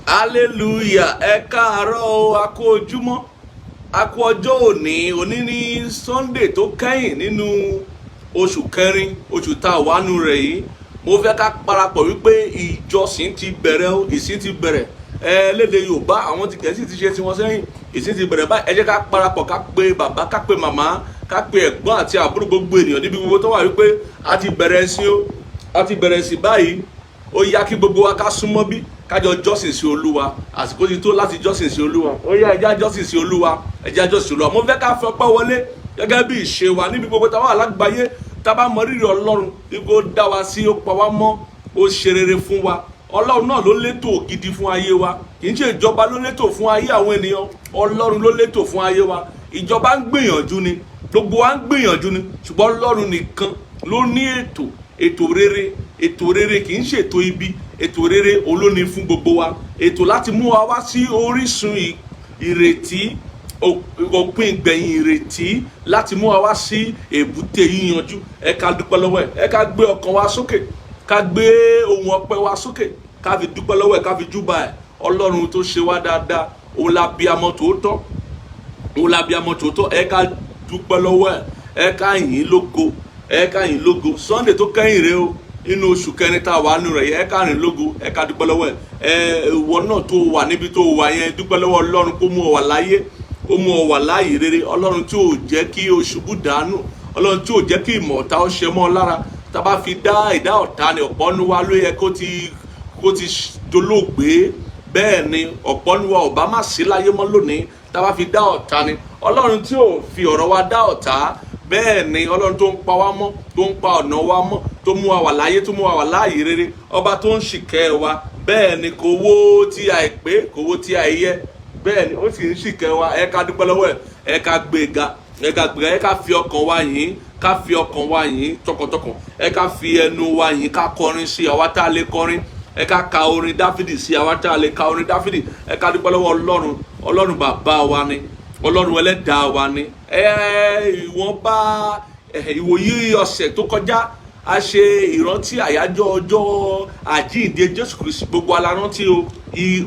hallelujah. Ẹ káàárọ̀ o, a kú ojúmọ́, a kú ọjọ́ òní ní Sunday tó kẹ́yìn nínú oṣù kẹrin, oṣù tá a wà nù rẹ̀ yìí. Mo fẹ́ ká parapọ̀ wípé ìjọsìn ti bẹ̀rẹ̀ o, ìsìn ti bẹ̀rẹ̀. Lédè Yorùbá àwọn ti Gẹ̀ẹ́sì ti ṣe tiwọn sẹ́yìn, ìsìn ti bẹ̀rẹ̀ báyìí. Ẹ jẹ́ ká parapọ̀, ká pe bàbá, ká pe màmá, ká pe ẹ̀gbọ́n àti àbúrò gbogbo ènìyàn níbi gbogbo tó wà wípé a ti bẹ̀rẹ̀ sí o, a ti bẹ̀rẹ̀ sí báyìí. Ó yá kí gbogbo wa ká súnmọ́ bí kájọ jọ́sìn sí Olúwa. Àsìkò ti tó láti jọ́sìn sí Olúwa. Ó yá ẹjá jọ́sìn sí Olúwa, ẹjá jọ́sìn sí Olúwa. Mo fẹ́ ká fi ọpẹ́ wọlé gẹ́gẹ́ bí ìṣe wa níbi gbogbo táwọn alágbàáyé tá bá mọ rírì Ọlọ́run ipò dá wa sí, ó pa wá mọ́, ó ṣe rere fún wa. Ọlọ́run náà ló létò gidi fún ayé wa, kì í ṣe ìjọba ló létò fún ayé àwọn ènìyàn. Ọlọ́run ló létò fún ayé wa. Ìjọba ń gbìyànjú ni, gbogbo wa ń gbìyànjú ni, ṣùgbọ́n Ọlọ́run nìkan ló ní ètò rere kì í ṣètò ibi. Ètò rere olóni fún gbogbo wa, ètò láti mú wa wá sí orísun ìrètí, òpin ìgbẹ̀yìn ìrètí, láti mú wa wá sí èbúté yíyanjú. Ẹ ká dúpẹ́ lọ́wọ́ ẹ̀, ẹ ká gbé ọkàn wa sókè, ká gbé ohùn ọpẹ́ wa sókè, ká fi dúpẹ́ lọ́wọ́ ẹ̀, ká fi júbà ẹ̀. Ọlọ́run tó ṣe wá dáadáa, òun lábíamọ tòótọ́, òun lábíamọ tòótọ́. Ẹ ká dúpẹ́ lọ́wọ́ ẹ̀, ẹ ká yìn lógo, ẹ ká yìn lógo. Sunday tó kẹ́yìn rèé o inú oṣù kẹrin tá a wà nù rẹ̀ yẹ, ẹ ká rìn lógo, ẹ ká dúpẹ́ lọ́wọ́ ẹ̀. Ìwọ náà tó wà níbi tó wà yẹn, dúpẹ́ lọ́wọ́ Ọlọ́run kó mú ọ wà láyé, ó mú ọ wà láàyè rere. Ọlọ́run tí ò jẹ́ kí o ṣubú dànù, Ọlọ́run tí ò jẹ́ kí ìmọ̀ ọ̀tá ó ṣe mọ́ ọ lára. Tá a bá fi dá ìdá ọ̀tá ni ọ̀pọ̀ nu wa ló yẹ kó ti dolóògbé. Bẹ́ẹ̀ ni ọ̀pọ̀ nu wa ò bá má sí láyé mọ́ lónìí. Tá a bá fi dá ọ̀tá ni Ọlọ́run tí ò fi ọ̀rọ̀ wa dá ọ̀tá. Bẹ́ẹ̀ ni Ọlọ́run tó ń pa wá mọ́, tó ń pa ọ̀nà wa mọ́, tó mú wa wà láyé, tó mú wa wà láàyè rere. Ọba tó ń ṣìkẹ́ wa. Bẹ́ẹ̀ ni kò wó tí àìpé, kò wó tí àìyẹ. Bẹ́ẹ̀ ni ó sì ń ṣìkẹ́ wa. Ẹ ká dúpẹ́ lọ́wọ́ ẹ̀, ẹ ká gbéga, ẹ ká gbéga, ẹ ká fi ọkàn wa yìn, ká fi ọkàn wa yìn tọkàntọkàn. Ẹ ká fi ẹnu wa yìn, ká kọrin sí àwa tá a lè kọrin. Ẹ ká ka orin Dáfídì sí àwa tá a lè ka orin Dáfídì. Ẹ ká dúpẹ́ lọ́wọ́ Ọlọ́run. Ọlọ́run bàbá wa ni, Ọlọ́run ẹlẹ́dàá wa ni. Ìwọ̀nba ìwòyí ọ̀sẹ̀ tó kọjá a ṣe ìrántí àyájọ́ ọjọ́ àjíǹde Jésù Kristi. Gbogbo alárántí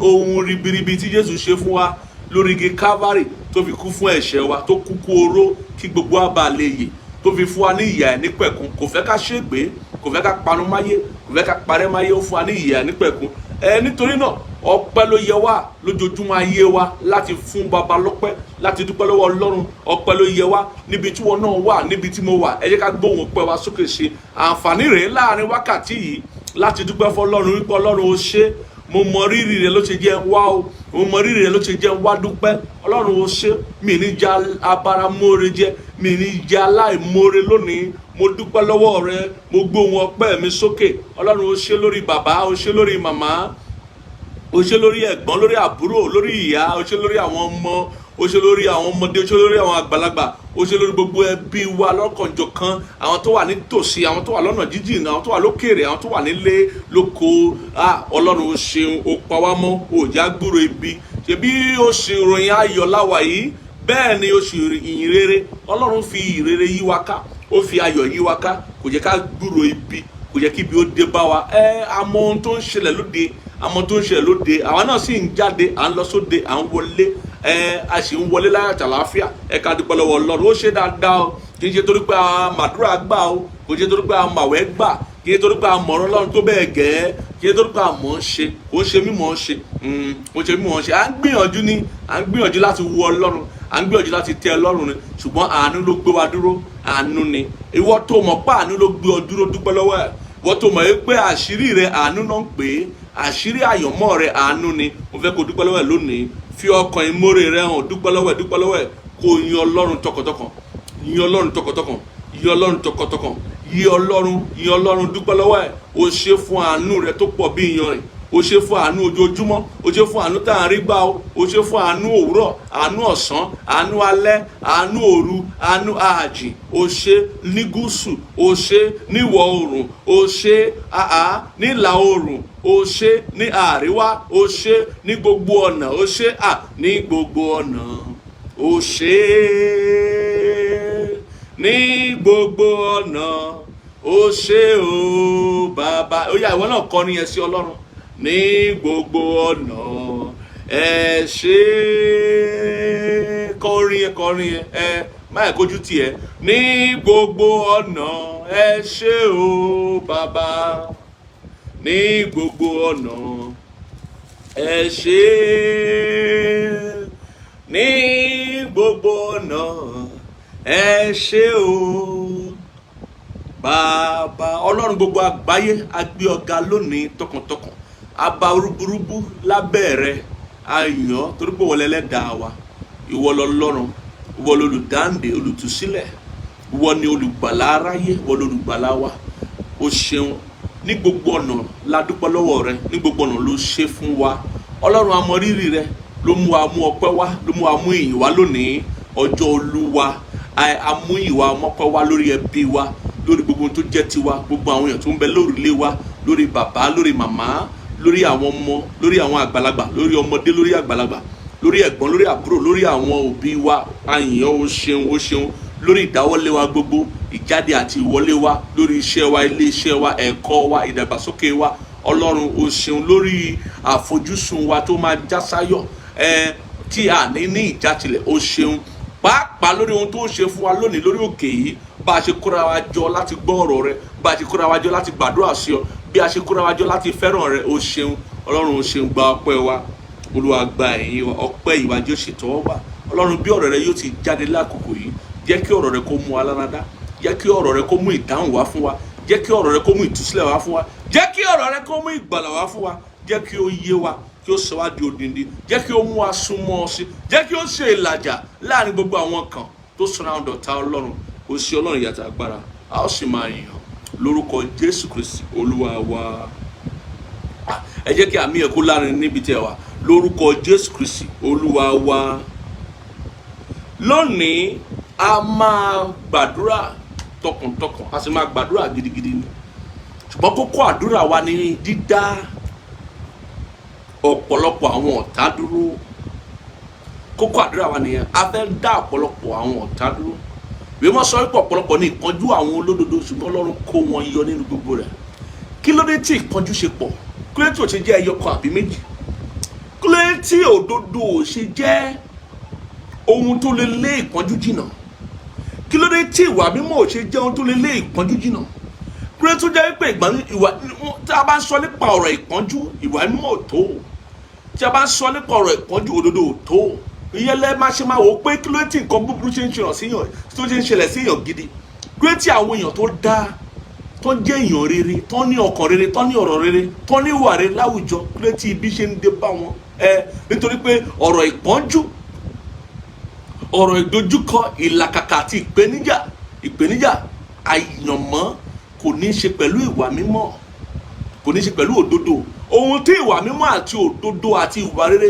ohun ribiribi tí Jésù ṣe fún wa lórí igi Calvary, tó fi kú fún ẹ̀ṣẹ̀ wa, tó kúkú oró kí gbogbo wa bá lè yè, tó fi fún wa ní ìyà ẹ̀nípẹ̀kun. Kò fẹ́ ká ṣègbé, kò fẹ́ ká parun máyé, kò fẹ́ ká parẹ́ máyé, ó fún wa ní ìyà ẹ̀nípẹ̀kun. Nítorí náà ọpẹ́ ló yẹ wá lójoojúmọ́ ayé wa láti fún baba lọ́pẹ́, láti dúpẹ́ lọ́wọ́ Ọlọ́run. Ọpẹ́ ló yẹ wá níbi tí wọn náà wà, níbi tí mo wà. Ẹ jẹ́ ká gbóhùn ọpẹ́ wa sókè sí àǹfààní rèé láàrin wákàtí yìí láti dúpẹ́ fún Ọlọ́run wípé Ọlọ́run ó ṣe, mo mọ rírì rẹ ló ṣe jẹ́ wá o, mo mọ rírì rẹ ló ṣe jẹ́ wá dúpẹ́. Ọlọ́run ó ṣe, mi ní já abáramóore jẹ́, mi ní já aláìmoore lónìí. Mo dúpẹ́ lọ́wọ́ rẹ, mo gbóhùn ọpẹ́ mi sókè. Ọlọ́run ó ṣe lórí bàbá, ó ṣe lórí màmá, ó ṣe lórí ẹ̀gbọ́n, lórí àbúrò, lórí ìyá, ó ṣe lórí àwọn ọmọ, ó ṣe lórí àwọn ọmọdé, ó ṣe lórí àwọn àgbàlagbà, ó ṣe lórí gbogbo ẹbí wa lọ́kànjọ̀kan, àwọn tó wà nítòsí, àwọn tó wà lọ́nà jíjìn, àwọn tó wà lókèèrè, àwọn tó wà nílé lóko. Ọlọ́run ó ṣeun, ó pa wá mọ́, ó já gbúrò ibi. Ṣebí oṣù ìròyìn ayọ̀ láwa yìí, bẹ́ẹ̀ ni oṣù ìyìn rere. Ọlọ́run fi ìrere yí wa ká, ó fi ayọ̀ yí wa ká, kò jẹ́ ká gbúrò ibi, kò jẹ́ kí ibi ó dé bá wa. Àmọ́ ohun tó ń ṣẹlẹ̀ lóde, àmọ́ tó ń ṣẹlẹ̀ lóde, àwa náà sì ń jáde, à ń lọ sóde, à ń wọlé, a sì ń wọlé láyọ̀ àtàlàáfíà. Ẹ ká dúpẹ́ lọ́wọ́ Ọlọ́run. Ó ṣe dáadáa o, kì í ṣe torí pé a màdúrà gbà o, kò ṣe torí pé a màwẹ́ gbà, kì í ṣe torí pé a mọ̀rọ̀ Ọlọ́run tó bẹ́ẹ̀ gẹ́, kì í ṣe torí pé a mọ̀ ń ṣe, kò ṣe mí mọ̀ ń ṣe, kò ṣe mí mọ̀ ń ṣe. À ń gbìyànjú ni, à ń gbìyànjú láti wo Ọlọ́run, à ń gbìyànjú láti tẹ́ Ọlọ́run ni, ṣùgbọ́n àánú ló gbé wa dúró, àánú ni. Ìwọ tó mọ̀ pé àánú ló gbé ọ dúró, dúpẹ́ lọ́wọ́ ẹ̀. Ìwọ tó mọ̀ pé àṣírí rẹ àánú náà ń pè é, àṣírí àyànmọ́ rẹ àánú ni. Mo fẹ́ kó dúpẹ́ lọ́wọ́ ẹ̀ lónìí. Fi ọkàn ìmoore rẹ hàn, dúpẹ́ lọ́wọ́ ẹ̀, dúpẹ́ lọ́wọ́ ẹ̀. Kó yin Ọlọ́run tọkàntọkàn, yin Ọlọ́run tọkàntọkàn, yin Ọlọ́run tọkàntọkàn, yin Ọlọ́run, dúpẹ́ lọ́wọ́ ẹ̀. O ṣe fún àánú rẹ tó pọ̀ bí iyanrìn, o ṣe fún àánú ojoojúmọ́, o ṣe fún àánú tá à ń rí gbà o ṣe fún àánú òwúrọ̀, àánú ọ̀sán, àánú alẹ́, àánú òru, àánú ààjì. O ṣe ní gúúsù, o ṣe ní ìwọ̀ oòrùn, o ṣe ní ìlà oòrùn, o ṣe ní àríwá, o ṣe ní gbogbo ọ̀nà, o ṣe ní gbogbo ọ̀nà, o ṣe ní gbogbo ọ̀nà, o ṣe o bàbá. Ó yá ìwọ náà kọrin yẹn sí Ọlọ́run. ní gbogbo ọ̀nà ẹ ṣé. Kọrin ẹ máa kojú tiẹ̀. Ní gbogbo ọ̀nà ẹ ṣé o bàbá, ní gbogbo ọ̀nà ẹ ṣé, ní gbogbo ọ̀nà ẹ ṣé o bàbá. Ọlọ́run gbogbo àgbáyé a gbé ọ̀gá lónìí tọkàntọkàn, a bá rúburúbú lábẹ́ rẹ, a yàn ọ́ torí pé wọ́n lẹ́lẹ́dàá wa. Ìwọ lọ́lọ́run, ìwọ lolùdáǹdè, olùtúsílẹ̀, ìwọ ni olùgbàlà aráyé, ìwọ lolùgbàlà wa. O ṣeun, ní gbogbo ọ̀nà la dúpẹ́ lọ́wọ́ rẹ, ní gbogbo ọ̀nà ló ṣe fún wa. Ọlọ́run a mọ rírì rẹ, ló mú wa mú ọpẹ́ wá, ló mú wa mú ìyìn wá lónìí ọjọ́ Olúwa. A mú ìwà ọmọpẹ́ wá lórí ẹbí wa, lórí gbogbo tó jẹ́ tiwa, gbogbo àwọn èèyàn tó ń bẹ lórílé wa, lórí bàbá, lórí màmá, lórí àwọn ọmọ, lórí àwọn àgbàlagbà, lórí ọmọdé, lórí àgbàlagbà, lórí ẹ̀gbọ́n, lórí àbúrò, lórí àwọn òbí wa. A yìn ọ́, o ṣeun, o ṣeun, lórí ìdáwọ́lé wa gbogbo, ìjáde àti ìwọlé wa, lórí iṣẹ́ wa, ilé iṣẹ́ wa, ẹ̀kọ́ wa, ìdàgbàsókè wa. Ọlọ́run o ṣeun, lórí àfojúsùn wa tó máa já sáyọ̀, tí a ní ìjátilẹ̀. O ṣeun pàápàá lórí ohun tó ń ṣe fún wa lónìí lórí òkè yìí, bá a ṣe kóra wa jọ láti gbọ́ ọ̀rọ̀ rẹ, bá a ṣe kóra wa jọ láti gbàdúrà sí ọ, bí a ṣe kóra wa jọ láti fẹ́ràn rẹ. O ṣeun Ọlọ́run, o ṣeun, gba ọpẹ́ wa. Olúwa gba ẹ̀yìn wa, ọpẹ́ ìwà jẹ́ òṣètọ́wọ́gbà. Ọlọ́run, bí ọ̀rọ̀ rẹ yóò ti jáde lákòókò yìí, jẹ́ kí ọ̀rọ̀ rẹ kó mú alárádá, jẹ́ kí ọ̀rọ̀ rẹ kó mú ìdáhùn wá fún wa, jẹ́ kí ọ̀rọ̀ rẹ kó mú ìtúsílẹ̀ wá fún wa, jẹ́ kí ọ̀rọ̀ rẹ kó mú ìgbàlà wá fún wa, jẹ́ kí ó yé wa, kí ó sọ wá di odindi, jẹ́ kí ó mú wa súnmọ́ ọ sí, jẹ́ kí ó ṣe ìlàjà láàrin gbogbo àwọn kan tó surround ọ̀tá. Ọlọ́run, ó ṣe Ọlọ́run ìyàtọ̀ agbára, a ó sì máa yàn lórúkọ Jésù Kristi Olúwa wa. Ẹ jẹ́ kí àmì ẹ̀kú láàrin níbi tí ẹ wà, lórúkọ Jésù Kristi Olúwa wa. Lónìí a máa gbàdúrà tọkàntọkàn, a sì máa gbàdúrà gidigidi ni, ṣùgbọ́n kókó àdúrà wa ni dídá ọ̀pọ̀lọpọ̀ àwọn ọ̀tá dúró. Kókó àdúrà wa nìyẹn, a fẹ́ dá ọ̀pọ̀lọpọ̀ àwọn ọ̀tá dúró. Bí wọ́n sọ pé ọ̀pọ̀lọpọ̀ ní ìpọ́njú àwọn olódodo, ṣùgbọ́n Ọlọ́run kó wọn yọ nínú gbogbo rẹ̀. Kí ló dé tí ìpọ́njú ṣe pọ̀? Kí ló dé tí ò ṣe jẹ́ ẹyọ kan àbí méjì? Kí ló dé tí òdodo ò ṣe jẹ́ ohun tó lè lé ìpọ́njú jìnnà? Kí ló dé tí ìwà mímọ́ ò ṣe jẹ́ ohun tó lè lé ìpọ́njú jìnnà? Kí ló dé tó jẹ́ pé ìwà tí a bá ń sọ nípa ọ̀rọ̀ ìpọ́njú, ìwà mímọ́ ò tó. Tí a bá ń sọ nípa ọ̀rọ̀ ìpọ́njú, òdodo ò tó. Ìyẹn lẹ́ máa ṣe máa wò pé kí ló dé tí nǹkan búburú ṣe ń ṣẹlẹ̀ sí èèyàn gidi? Kí ló dé tí àwọn èèyàn tó dáa, tó jẹ́ èèyàn rere, tó ní ọkàn rere, tó ní ọ̀rọ̀ rere, tó ní ìwà rere láwùjọ, kí ló dé tí ibi ṣe ń dé bá wọn? Nítorí pé ọ̀rọ̀ ìpọ́njú, ọ̀rọ̀ ìdojúkọ, ìlàkàkà àti ìpèníjà àyànmọ́ kò ní í ṣe pẹ̀lú ìwà mímọ́, kò ní í ṣe pẹ̀lú òdodo. Ohun tí ìwà mímọ́ àti òdodo àti ìwà rere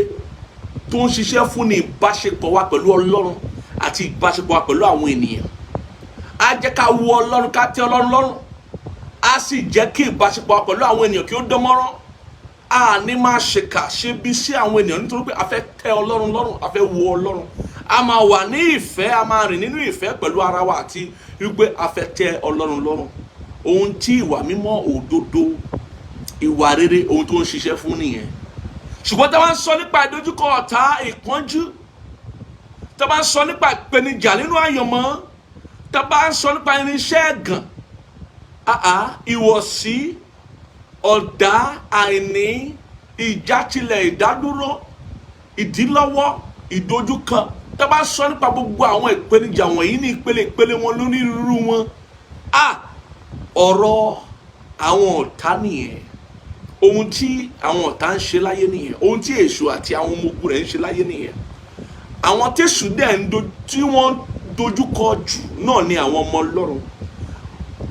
tó ń ṣiṣẹ́ fún ni ìbáṣepọ̀ wa pẹ̀lú Ọlọ́run àti ìbáṣepọ̀ wa pẹ̀lú àwọn ènìyàn. Á jẹ́ ká wo Ọlọ́run, ká tẹ́ Ọlọ́run lọ́rùn, á sì jẹ́ kí ìbáṣepọ̀ wa pẹ̀lú àwọn ènìyàn kí ó dán mọ́rán. A ní máa ṣèkà ṣe bí sí àwọn ènìyàn nítorí pé a fẹ́ tẹ́ Ọlọ́run lọ́rùn, a fẹ́ wo Ọlọ́run. A máa wà ní ìfẹ́, a máa rìn nínú ìfẹ́ pẹ̀lú ara wa àti wípé a fẹ́ tẹ́ Ọlọ́run lọ́rùn. Ohun tí ìwà mímọ́, òdodo, ìwà rere, ohun tó ń ṣiṣẹ́ fún nìyẹn. Ṣùgbọ́n tá a bá ń sọ nípa ìdojúkọ ọ̀tá, ìpọ́njú, tá a bá ń sọ nípa ìpèníjà nínú àyànmọ́, tá a bá ń sọ nípa irinṣẹ́ ẹ̀gàn, ìwọ̀sí, ọ̀dá, àìní, ìjátilẹ̀, ìdádúró, ìdílọ́wọ́, ìdojúkọ, tá a bá ń sọ nípa gbogbo àwọn ìpèníjà wọ̀nyí ní ìpele wọn lónírúurú wọn, ọ̀rọ̀ àwọn ọ̀tá nìyẹn. Ohun tí àwọn ọ̀tá ń ṣe láyé nìyẹn, ohun tí èṣù àti àwọn ọmọ ogun rẹ̀ ń ṣe láyé nìyẹn. Àwọn tẹ̀sù dẹ̀ tí wọ́n dojúkọ jù náà ni àwọn ọmọ Ọlọ́run,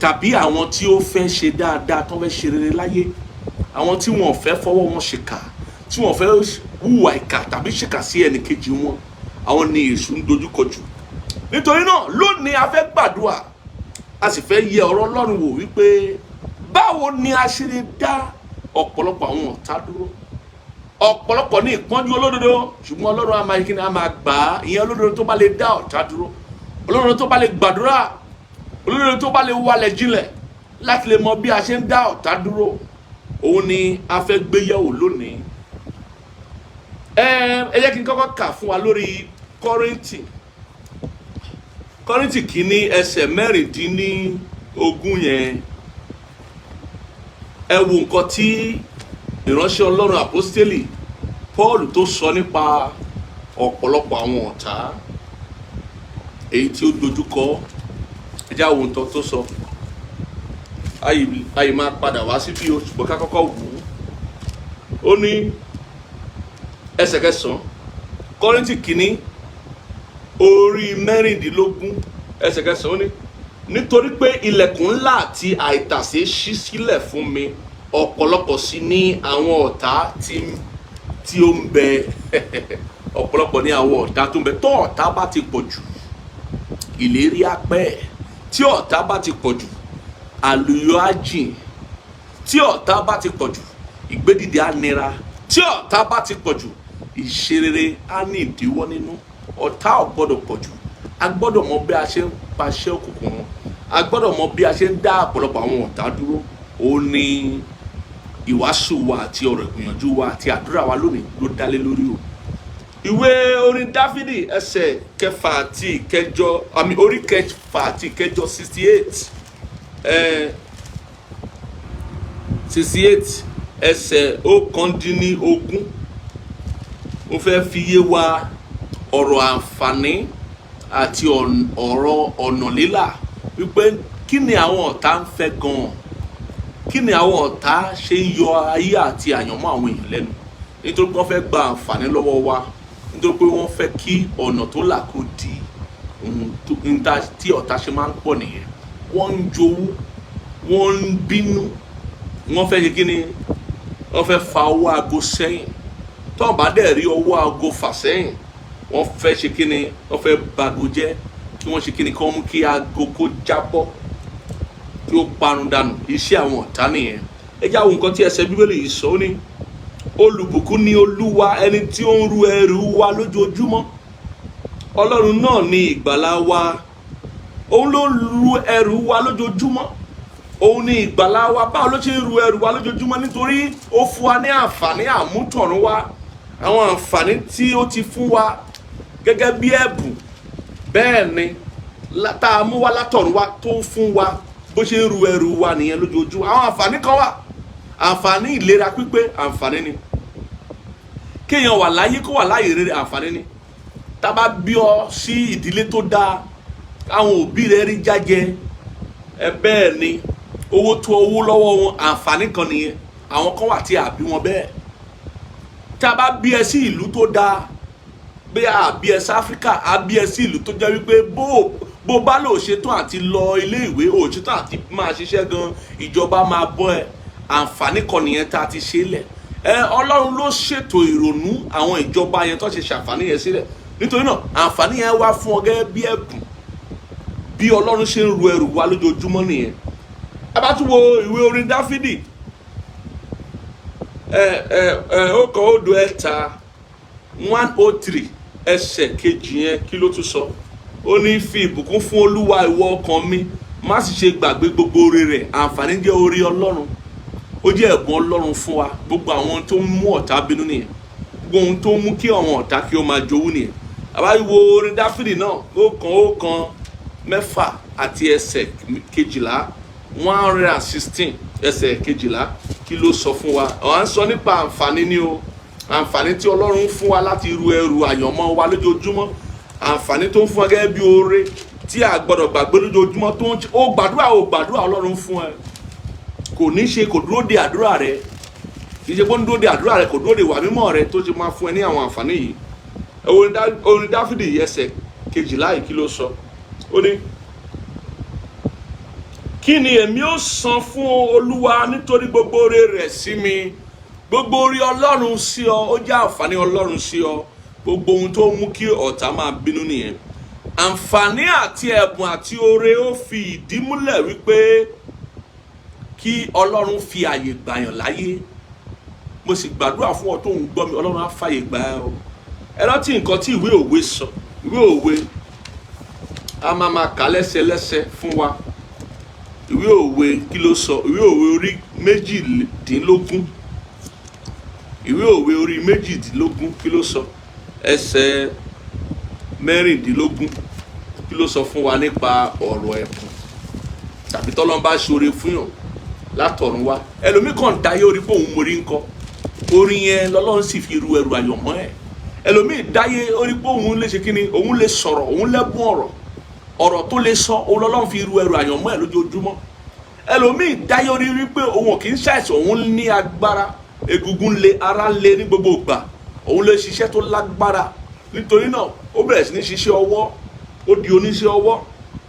tàbí àwọn tí ó fẹ́ ṣe dáadáa, tó fẹ́ ṣe rere láyé, àwọn tí wọ́n fẹ́ fọwọ́ wọn ṣèkà, tí wọ́n fẹ́ hùwà ìkà tàbí ṣèkà sí ẹnìkejì wọn, àwọn ni èṣù ń dojúkọ jù. Nítorí náà lónìí a fẹ́ gbàdúrà, a sì fẹ́ yẹ ọ̀rọ̀ Ọlọ́run wò wípé báwo ni a ṣe lè dá ọ̀pọ̀lọpọ̀ àwọn ọ̀tá dúró. Ọ̀pọ̀lọpọ̀ ní ìpọ́njú olódodo, ṣùgbọ́n Ọlọ́run a máa kí ni, a máa gbà á. Ìyẹn olódodo tó bá lè dá ọ̀tá dúró, olódodo tó bá lè gbàdúrà, olódodo tó bá lè wálẹ̀ jinlẹ̀ láti lè mọ bí a ṣe ń dá ọ̀tá dúró. òun ni a fẹ́ gbéyẹ̀wò lónìí. Ẹ jẹ́ kí n kọ́kọ́ kà fún wa lórí Kọ́ríńtì kìíní ẹsẹ̀ 16 yẹn. Ẹ wo nǹkan tí ìránṣẹ́ Ọlọ́run àpọ́stélì Paul tó sọ nípa ọ̀pọ̀lọpọ̀ àwọn ọ̀tá èyí tí ó dojúkọ. Ẹ já wo nǹkan tó sọ. Ayé máa padà wá sí bí ṣùgbọ́n ká kọ́kọ́ wò ó. Ó ní ẹsẹ̀ 9 Kọ́ríńtì kìíní orí 16 ẹsẹ̀ 9 ó ní nítorí pé ilẹ̀kùn ńlá àti àìtàsé ṣí sílẹ̀ fún mi, ọ̀pọ̀lọpọ̀ sí ní àwọn ọ̀tá tí ó ń bẹ ọ̀pọ̀lọpọ̀ ní àwọn ọ̀tá tó ń bẹ. Tó ọ̀tá bá ti pọ̀ jù ìlérí á pẹ́, tí ọ̀tá bá ti pọ̀ jù àlùyọ á jìn, tí ọ̀tá bá ti pọ̀ jù ìgbédìde á nira, tí ọ̀tá bá ti pọ̀ jù ìṣerere á ní ìdíwọ́ nínú. Ọ̀tá ò gbọ́dọ̀ pọ̀ jù. A gbọ́dọ̀ mọ bí a ṣe ń paṣẹ òkùnkùn wọn. A gbọ́dọ̀ mọ bí a ṣe ń dá ọ̀pọ̀lọpọ̀ àwọn ọ̀tá dúró. Ó ní ìwàásù wa àti ọ̀rọ̀ ìgbìyànjú wa àti àdúrà wa lónìí ló dálé lórí o. Ìwé orin Dáfídì ẹsẹ̀ 6 àti 7 orí 6 àti 7 68 ẹsẹ̀ 19 mo fẹ́ fi yé wa ọ̀rọ̀ àǹfààní àti ọ̀rọ̀ ọ̀nà lílà wípé kí ni àwọn ọ̀tá ń fẹ́ gan-an, kí ni àwọn ọ̀tá ṣe ń yọ ayé àti àyànmọ́ àwọn èèyàn lẹ́nu nítorí pé wọ́n fẹ́ gba àǹfààní lọ́wọ́ wa, nítorí pé wọ́n fẹ́ kí ọ̀nà tó là kó di ohun tí ọ̀tá ṣe máa ń pọ̀ nìyẹn. Wọ́n ń jowú, wọ́n ń bínú, wọ́n fẹ́ ṣe kí ni, wọ́n fẹ́ fa ọwọ́ aago sẹ́yìn. Tó bá dẹ̀ rí ọwọ́ aago fà sẹ́yìn, wọ́n fẹ́ ṣe kí ni, wọ́n fẹ́ bago jẹ́, kí wọ́n ṣe kí ni, kí wọ́n mú kí aago kó jábọ́, kí ó parun dànù. Iṣẹ́ àwọn ọ̀tá nìyẹn. Ẹ já wo nǹkan tí ẹsẹ̀ Bíbélì yìí sọ. Ó ní olùbùkún ni Olúwa ẹni tí ó ń ru ẹrù wa lójoojúmọ́. Ọlọ́run náà ni ìgbàlà wa. Òun ló ru ẹrù wa lójoojúmọ́. Òun ni ìgbàlà wa. Báwo ló ṣe ń ru ẹrù wa lójoojúmọ́? Nítorí ó fún wa ní àǹfààní àmútọ̀run wa, àwọn àǹfààní tí ó ti fún wa gẹ́gẹ́ bí ẹ̀bùn. Bẹ́ẹ̀ ni tá a mú wá látọ̀run wa tó ń fún wa bó ṣe ń ru ẹrù wa nìyẹn lójoojúmọ́. Àwọn àǹfààní kan wà. Àǹfààní ìlera pípé àǹfààní ni. Kéèyàn wà láyé kó wà láyé rere àǹfààní ni. Tá bá bí ọ sí ìdílé tó dáa, àwọn òbí rẹ̀ rí jájẹ, bẹ́ẹ̀ ni owó tó owó lọ́wọ́ wọn àǹfààní kan nìyẹn. Àwọn kan wà tí a bí wọn bẹ́ẹ̀. Tá bá bí ẹ sí ìlú tó dáa, bí a bí ẹ sí Áfíríkà, a bí ẹ sí ìlú tó jẹ́ wípé bó bá lò ṣetán àti lọ ilé ìwé, ò ṣetán àti máa ṣiṣẹ́ gan, ìjọba máa bọ́ ẹ. Àǹfààní kan nìyẹn tá a ti ṣe lẹ̀. Ọlọ́run ló ṣètò ìrònú àwọn ìjọba yẹn tó ṣe ṣàǹfààní yẹn sílẹ̀. Nítorí náà àǹfààní yẹn wá fún ọ gẹ́gẹ́ bí ẹ̀bùn. Bí Ọlọ́run ṣe ń ru ẹrù wa lójoojúmọ́ nìyẹn. A bá tún wo ìwé orin Dáfídì 103 ẹsẹ̀ 2 yẹn kí ló tún sọ? Ó ní fi ìbùkún fún Olúwa ìwọ ọkàn mi, má sì ṣe gbàgbé gbogbo oore rẹ̀. Àǹfààní jẹ́ oore Ọlọ́run, ó jẹ́ ẹ̀bùn Ọlọ́run fún wa. Gbogbo àwọn tó ń mú ọ̀tá bínú nìyẹn, gbogbo ohun tó ń mú kí àwọn ọ̀tá kí ó máa jowú nìyẹn. Àbá wo orin Dáfídì náà 106 àti ẹsẹ̀ 12 116 ẹsẹ̀ 12 kí ló sọ fún wa? À ń sọ nípa àǹfààní ni o. Àǹfààní tí Ọlọ́run fún wa láti ru ẹrù àyànmọ́ wa lójoojúmọ́. Àǹfààní tó ń fún wa gẹ́gẹ́ bí oore tí a gbọ́dọ̀ gbàgbé lójoojúmọ́. Ó gbàdúrà Ọlọ́run fún ẹ. Kò ní ṣe, kò dúró de àdúrà rẹ. Kì í ṣe pé ó ń dúró de àdúrà rẹ, kò dúró de ìwà mímọ́ rẹ tó ṣe máa fún ẹ ní àwọn àǹfààní yìí. Orin Dáfídì ẹsẹ̀ 12 kí ló sọ? Ó ní kí ni èmi ó san fún Olúwa nítorí gbogbo oore rẹ̀ sí mi? Gbogbo oore Ọlọ́run sí ọ, ó jẹ́ àǹfààní Ọlọ́run sí ọ. Gbogbo ohun tó mú kí ọ̀tá máa bínú nìyẹn. Àǹfààní àti ẹ̀bùn àti oore ó fi ìdí múlẹ̀ wípé kí Ọlọ́run fi àyè gbàyàn láyé. Mo sì gbàdúrà fún ọ tó ń gbọ́ mi, Ọlọ́run á fàyè gbà ẹ́ o. Ẹ rántí nǹkan tí ìwé òwe sọ. Ìwé òwe a máa kà lẹ́sẹlẹ́sẹ fún wa. ìwé òwe kí ló sọ? Ìwé òwe orí méjìdínlógún, ìwé òwe orí méjìdínlógún kí ló sọ? Ẹsẹ̀ mẹ́rìndínlógún kí ló sọ fún wa nípa ọ̀rọ̀ ẹ̀bùn tàbí tọ́lọ́run bá ṣoore fún yàn látọ̀run wá? Ẹlòmíì kàn dáyé orí pé òun morí ńkọ́, orin yẹn lọ́lọ́run sì fi ru ẹrù àyànmọ́ ẹ̀. Ẹlòmíì dáyé orí pé òun lè ṣe kíni, òun lè sọ̀rọ̀, òun lẹ́bùn ọ̀rọ̀ tó lè sọ, òun lọ́lọ́run fi ru ẹrù àyànmọ́ ẹ̀ lójoojúmọ́. Ẹlòmíì dáyé orí wípé òun kì í ṣàìsàn, òun ní agbára, egungun le, ara le ní gbogbo ìgbà, òun lè ṣiṣẹ́ tó lágbára. Nítorí náà ó bẹ̀rẹ̀ sí ní ṣiṣẹ́ ọwọ́, ó di oníṣẹ́ ọwọ́,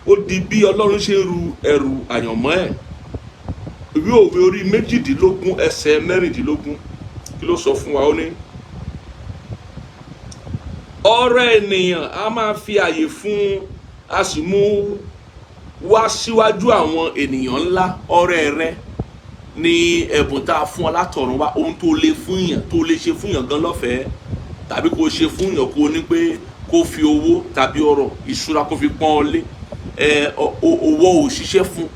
ó di bí Ọlọ́run ṣe ru ẹrù àyànmọ́ ẹ̀. Ìwé òwe orí méjìdínlógún ẹsẹ̀ mẹ́rìndínlógún kí ló sọ fún wa? Ó ní ọrẹ ènìyàn a máa fi àyè fún, a sì mú wá síwájú àwọn ènìyàn ńlá. Ọrẹ rẹ ni ẹ̀bùn tá a fún ọ látọ̀run wá, ohun tó lè fún yàn, tó lè ṣe fún yàn gan lọ́fẹ̀ẹ́, tàbí kó ṣe fún yàn kó ní pé kó fi owó tàbí ọrọ̀ ìṣúra kó fi pọ́n ọ lé, owó ò ṣiṣẹ́ fún.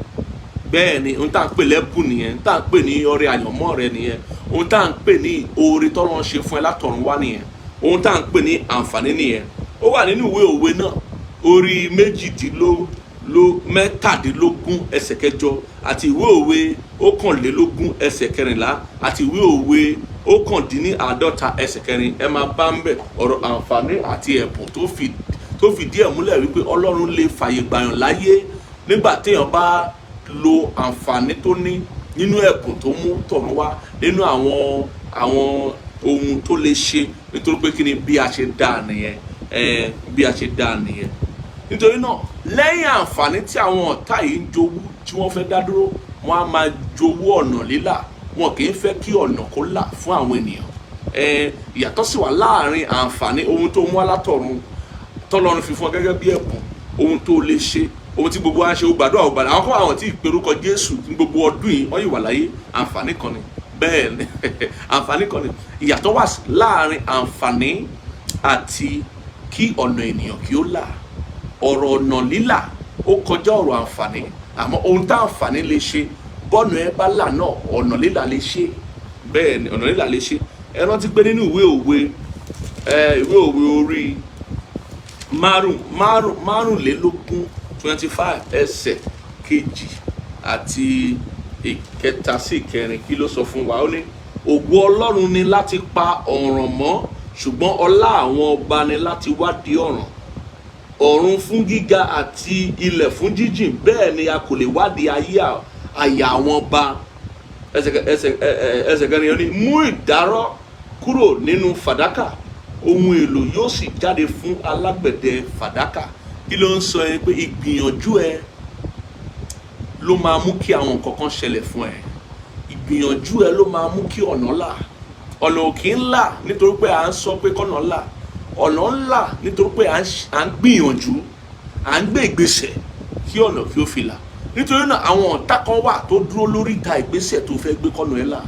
Bẹ́ẹ̀ ni ohun tá à ń pè lẹ́bùn nìyẹn, ohun tá à ń pè ní ọrẹ àyànmọ́ rẹ nìyẹn, ohun tá à ń pè ní oore tọ́lọ́run ṣe fún ẹ látọ̀run wá nìyẹn, ohun tá à ń pè ní àǹfààní nìyẹn. Ó wà nínú ìwé òwe náà orí mẹ́tàdínlógún ẹsẹ̀ kẹjọ àti ìwé òwe ọ̀kànlélógún ẹsẹ̀ kẹrìnlá àti ìwé òwe ọ̀kàndínláàádọ́ta ẹsẹ̀ kẹrin. Ẹ máa bá ń bẹ̀ ọ̀rọ̀ àǹfààní àti ẹ̀bùn tó fìdí ẹ̀ múlẹ̀ wípé Ọlọ́run lè fàyè gbàyàn láyé nígbà téèyàn bá lo àǹfààní tó ní nínú ẹ̀bùn tó mú tọ̀run wá, nínú àwọn ohun tó lè ṣe, nítorí pé kí ni bí a ṣe dá nìyẹn, bí a ṣe dá nìyẹn. Nítorí náà lẹ́yìn àǹfààní tí àwọn ọ̀tá yìí ń jowú tí wọ́n fẹ́ dá dúró, wọ́n á máa jowú ọ̀nà lílà, wọn kì í fẹ́ kí ọ̀nà kó là fún àwọn ènìyàn. Ìyàtọ̀ sì wà láàrin àǹfààní, ohun tó mú wá látọ̀run tọ́lọ́run fi fún ọ gẹ́gẹ́ bí ẹ̀bùn, ohun tó lè ṣe, ohun tí gbogbo wa ń ṣe, ó gbàdúrà ó gbàdúrà. Àwọn tí ìperúkọ Jésù ní gbogbo ọdún yìí wọ́n yìí wà láyé, àǹfààní kan ni. Bẹ́ẹ̀ ni àǹfààní kan ni. Ìyàtọ̀ wà láàrin àǹfààní àti kí ọ̀nà ènìyàn kí ó là. Ọ̀rọ̀ ọ̀nà lílà ó kọjá ọ̀rọ̀ àǹfààní, àmọ́ ohun tá àǹfààní lè ṣe, bọ́ọ̀nù ẹ bá là náà ọ̀nà lílà lè ṣe. Bẹ́ẹ̀ ni ọ̀nà lílà lè ṣe. Ẹ rántí pé nínú ìwé òwe orí márùnlélógún 25 ẹsẹ̀ kejì àti ìkẹta sí ìkẹrin kí ló sọ fún wa? Ó ní ògo Ọlọ́run ni láti pa ọ̀ràn mọ́, ṣùgbọ́n ọlá àwọn ọba ni láti wádìí ọ̀ràn. Ọ̀run fún gíga àti ilẹ̀ fún jíjìn, bẹ́ẹ̀ ni a kò lè wádìí àyà àwọn ọba. Ẹsẹ̀ kẹrin ní mú ìdárọ̀ kúrò nínú fàdákà, ohun èlò yóò sì jáde fún alágbẹ̀dẹ fàdákà. Kí ló ń sọ yẹn? Pé ìgbìyànjú ẹ ló máa mú kí àwọn nǹkan kan ṣẹlẹ̀ fún ẹ. Ìgbìyànjú ẹ ló máa mú kí ọ̀nà là. Ọ̀nà ò kì í là nítorí pé à ń sọ pé kọ́nà là. Ọ̀nà ńlá nítorí pé à ń gbìyànjú, à ń gbé ìgbésẹ̀ kí ọ̀nà kí ó fi là. Nítorí náà àwọn ọ̀tá kan wà tó dúró lórí ta ìgbésẹ̀ tó fẹ́ gbé kọ́nà ẹ là.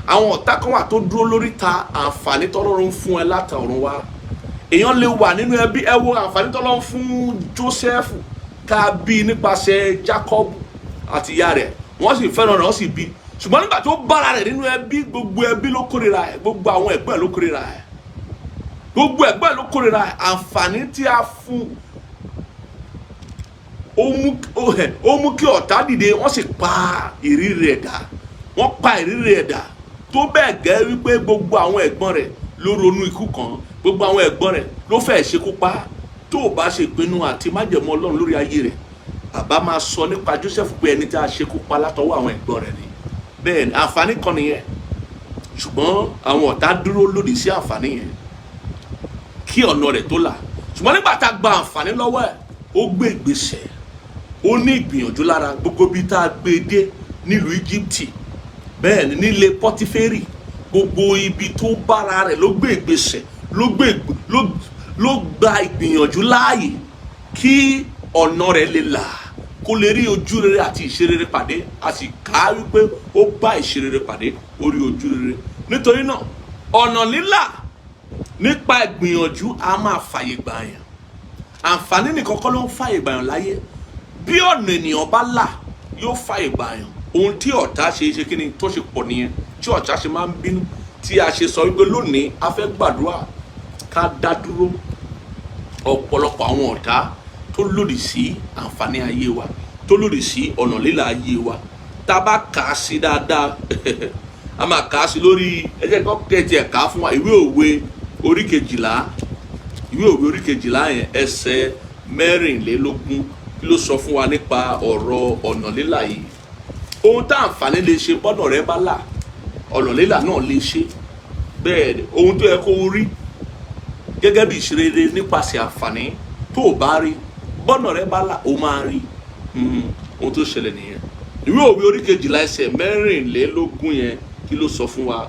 Àwọn ọ̀tá kan wà tó dúró lórí ta àǹfààní tọ́lọ́run fún ẹ látọ̀run wá. Èèyàn lè wà nínú ẹbí, ẹ wo àǹfààní tọ́lọ́run fún Jósẹ́fù ká bí nípasẹ̀ Jákọ́bù àti ìyá rẹ̀, wọ́n sì fẹ́ràn rẹ̀, wọ́n sì bí. Ṣùgbọ́n nígbà tó bára rẹ̀ nínú ẹbí, gbogbo ẹbí ló kórìíra ẹ̀, gbogbo àwọn ẹ̀gbọ́n ẹ̀ ló kórìíra ẹ̀, gbogbo ẹ̀gbọ́n ẹ̀ ló kórìíra ẹ̀. Àǹfààní tí a fún ó mú kí ọ̀tá dìde, wọ́n sì pa ìrírí rẹ̀ dà, wọ́n pa ìrírí rẹ̀ dà tó bẹ́ẹ̀ gẹ́ wípé gbogbo àwọn ẹ̀gbọ́n rẹ̀ ló ronú ikú kan, gbogbo àwọn ẹ̀gbọ́n rẹ̀ ló fẹ́ ṣekú pa. Tó o bá ṣe ìpinnu àti májẹ̀mú Ọlọ́run lórí ayé rẹ̀, àbá máa sọ nípa Jósẹ́fù pé ẹni tí a ṣekú pa látọwọ́ àwọn ẹ̀gbọ́n rẹ̀ ni. Bẹ́ẹ̀ ni àǹfààní kan nìyẹn, ṣùgbọ́n àwọn ọ̀tá dúró lòdì sí àǹfààní yẹn kí ọ̀nà rẹ̀ tó là. Ṣùgbọ́n nígbà tá a gba àǹfààní lọ́wọ́ ẹ̀, ó gbé ìgbésẹ̀, ó ní ìgbìyànjú lára. Gbogbo bí tá a gbé dé nílùú Íjíbítì, bẹ́ẹ̀ ni nílé Pọ́tíférì, gbogbo ibi tó bára rẹ̀ ló gbé ìgbésẹ̀, ló gba ìgbìyànjú láàyè kí ọ̀nà rẹ̀ lè là, kó lè rí ojú rere àti ìṣerere pàdé. A sì ká wípé ó bá ìṣerere pàdé, ó rí ojú rere. Nítorí náà ọ̀nà lílà nípa ìgbìyànjú a máa fàyè gbàyàn. Àǹfààní nìkan kọ́ ló ń fàyè gbàyàn láyé. Bí ọ̀nà ènìyàn bá là, yóò fa ìgbàyàn. Ohun tí ọ̀tá ṣe kí ni tó ṣe pọ̀ nìyẹn, tí ọ̀tá ṣe máa ń bínú, tí a ṣe sọ wípé lónìí a fẹ́ gbàdúrà ká dá dúró ọ̀pọ̀lọpọ̀ àwọn ọ̀tá tó lòdì sí àǹfààní ayé wa, tó lòdì sí ọ̀nà lílà ayé wa. Tá a bá kà á sí dáadáa a máa kà á sí lórí ẹjẹ́ kọ́ tẹ̀tì ẹ̀ka fún wa ìwé òwe orí kejìlá yẹn ẹsẹ̀ mẹ́rìnlélógún kí ló sọ fún wa nípa ọ̀rọ̀ ọ̀nà lílà yìí. Ohun tá àǹfààní lè ṣe bọ́nà rẹ bá là, ọ̀nà lílà náà lè ṣe bẹ́ẹ̀ ni. Ohun tó yẹ kó rí gẹ́gẹ́ bí ìṣeré nípasẹ̀ àǹfààní tó o bá rí bọ́nà rẹ bá là ó máa rí. Ohun tó ṣẹlẹ̀ nìyẹn. Ìwé òwe orí kejìlá ẹsẹ̀ mẹ́rìnlélógún yẹn kí ló sọ fún wa?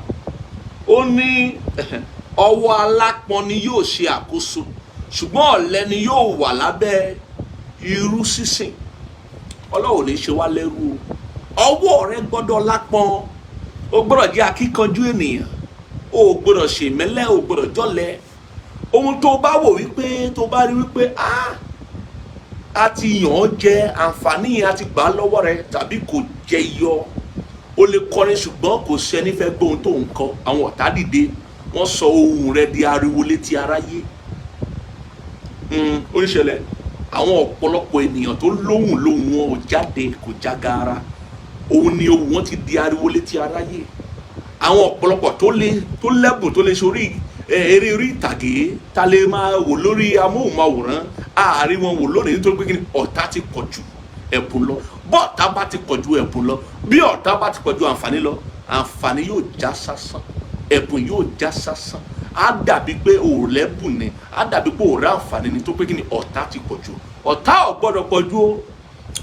Ó ní ọwọ́ alápọn ni yóò ṣe àkóso, ṣùgbọ́n ọ̀lẹ ni yóò wà lábẹ́ irú sísìn. Ọlọ́run ní ṣe wá lẹ́rú o. Ọwọ́ rẹ gbọ́dọ̀ lápọn, o gbọ́dọ̀ jẹ́ akíkanjú ènìyàn, o gbọ́dọ̀ ṣe ìmẹ́lẹ́, o gbọ́dọ̀ jọ̀lẹ. Ohun tó bá wò wípé tó bá rí wípé a ti yàn ọ́ jẹ, àǹfààní yẹn a ti gbà lọ́wọ́ rẹ tàbí kò jẹ yọ, o lè kọrin ṣùgbọ́n kò sẹ́ni fẹ́ gbóhun tó ń kọ. Àwọn ọ̀tá dìde, wọ́n sọ ohùn rẹ di ariwo létí aráyé. Ó ń ṣẹlẹ̀. Àwọn ọ̀pọ̀lọpọ̀ ènìyàn tó lóhùn wọn ò jáde, kò jágara. Òun ni ohùn wọn ti di ariwo létí aráyé. Àwọn ọ̀pọ̀lọpọ̀ tó lẹ́bùn tó lè ṣorí eré orí ìtàgé ta lè máa wò lórí amóhùnmáwòrán, àárín wọn wò lónìí nítorí pé kí ni ọ̀tá ti pọ̀ ju ẹ̀bùn lọ. Bọ́ọ̀tá bá ti pọ̀ ju ẹ̀bùn lọ, bí ọ̀tá bá ti pọ̀ ju àǹfààní lọ, àǹfààní yóò já sásán, ẹ̀bùn yóò já sásán. Á dàbí pé o ò lẹ́bùn ni, á dàbí pé o ò rí àǹfààní ni tó pé kí ni ọ̀tá ti pọ̀ ju. Ọ̀tá ò gbọ́dọ̀ pọ̀ ju o.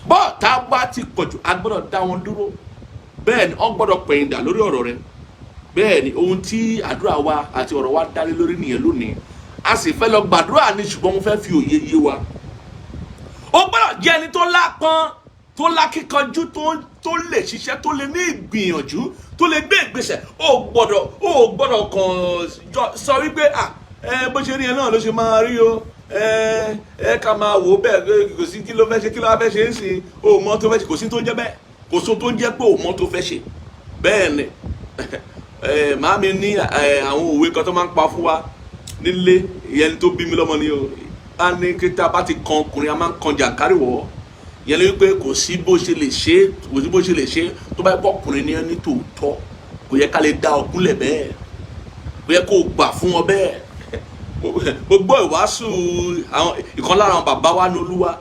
Bọ́ọ̀tá bá ti pọ̀ ju a gbọ́dọ̀ dá wọn dúró. Bẹ́ẹ̀ ni wọ́n gbọ́dọ̀ pẹ̀yìn dà lórí ọ̀rọ̀ rẹ. Bẹ́ẹ̀ ni ohun tí àdúrà wa àti ọ̀rọ̀ wa dálé lórí nìyẹn lónìí. A sì fẹ́ lọ gbàdúrà ni ṣùgbọ́n mo fẹ́ fi òye yé wa. Ó gbọ́dọ̀ jẹ́ ẹni tó lápọn, tó lákíkanjú, tó lè ṣiṣẹ́, tó lè ní ìgbìyànjú, tó lè gbé ìgbésẹ̀. Ó gbọ́dọ̀ kàn sọ wípé bó ṣe rí ẹ náà ló ṣe máa rí o. Ká máa wò bẹ́ẹ̀, kò sí kí ló fẹ́ ṣe, kí ló fẹ́ ṣe ń sìn, o mọ tó fẹ́ ṣe, kò sí tó jẹ́ bẹ́ẹ̀, kò sí tó jẹ́ pé o mọ tó fẹ́ ṣe. Bẹ́ẹ̀ ni màámi ní àwọn òwe kan tó máa ń pa fún wa nílé, ìyẹn tó bí mi lọ́mọ ni o. A ní kí tá a bá ti kan ọkùnrin a máa ń kan jàǹkárìwọ̀. Ìyẹn ni wípé kò sí bó ṣe lè ṣe, tó bá yẹ kó ọkùnrin ní ẹni tòótọ́, kò yẹ ká lè dá ọkùnlẹ̀ bẹ́ẹ̀, kò yẹ kó gbà fún ọ bẹ́ẹ̀. Gbogbo ìwàásù ìkan lára àwọn bàbá wa ní Olúwa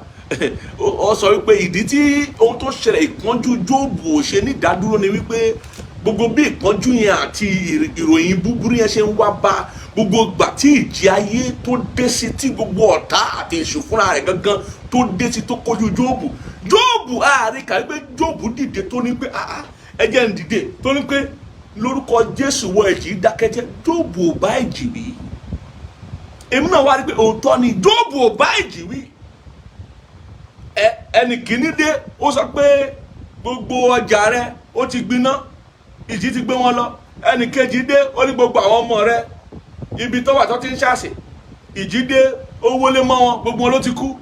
ó sọ wípé ìdí tí ohun tó ṣẹlẹ̀ ìpọ́njú Jóòbù ò ṣe ní ìdádúró ni wípé gbogbo bí ìpọ́njú yẹn àti ìròyìn búburú yẹn ṣe ń wá bá, gbogbo ìgbà tí ìjì ayé tó dé sí, tí gbogbo ọ̀tá àti èṣù fúnra rẹ̀ gangan tó dé sí, tó kojú Jóòbù àárín kàrí pé Jóòbù dìde tó ní pé ẹ jẹ́ ń dìde, tó ní pé lórúkọ Jésù wọ ẹ̀jì dákẹ́jẹ́. Jóòbù ò bá ìjì wí. Èmi náà wá rí pé òótọ́ ni Jóòbù ò bá ìjì wí. Ẹnì kìíní dé ó sọ pé gbogbo ọjà rẹ ó ti gbiná, ìjì ti gbé wọn lọ. Ẹnì kejì dé ó ní gbogbo àwọn ọmọ rẹ ibi tó wà tó ti ń ṣàṣì, ìjì dé ó wọlé mọ́ wọn, gbogbo wọn ló ti kú.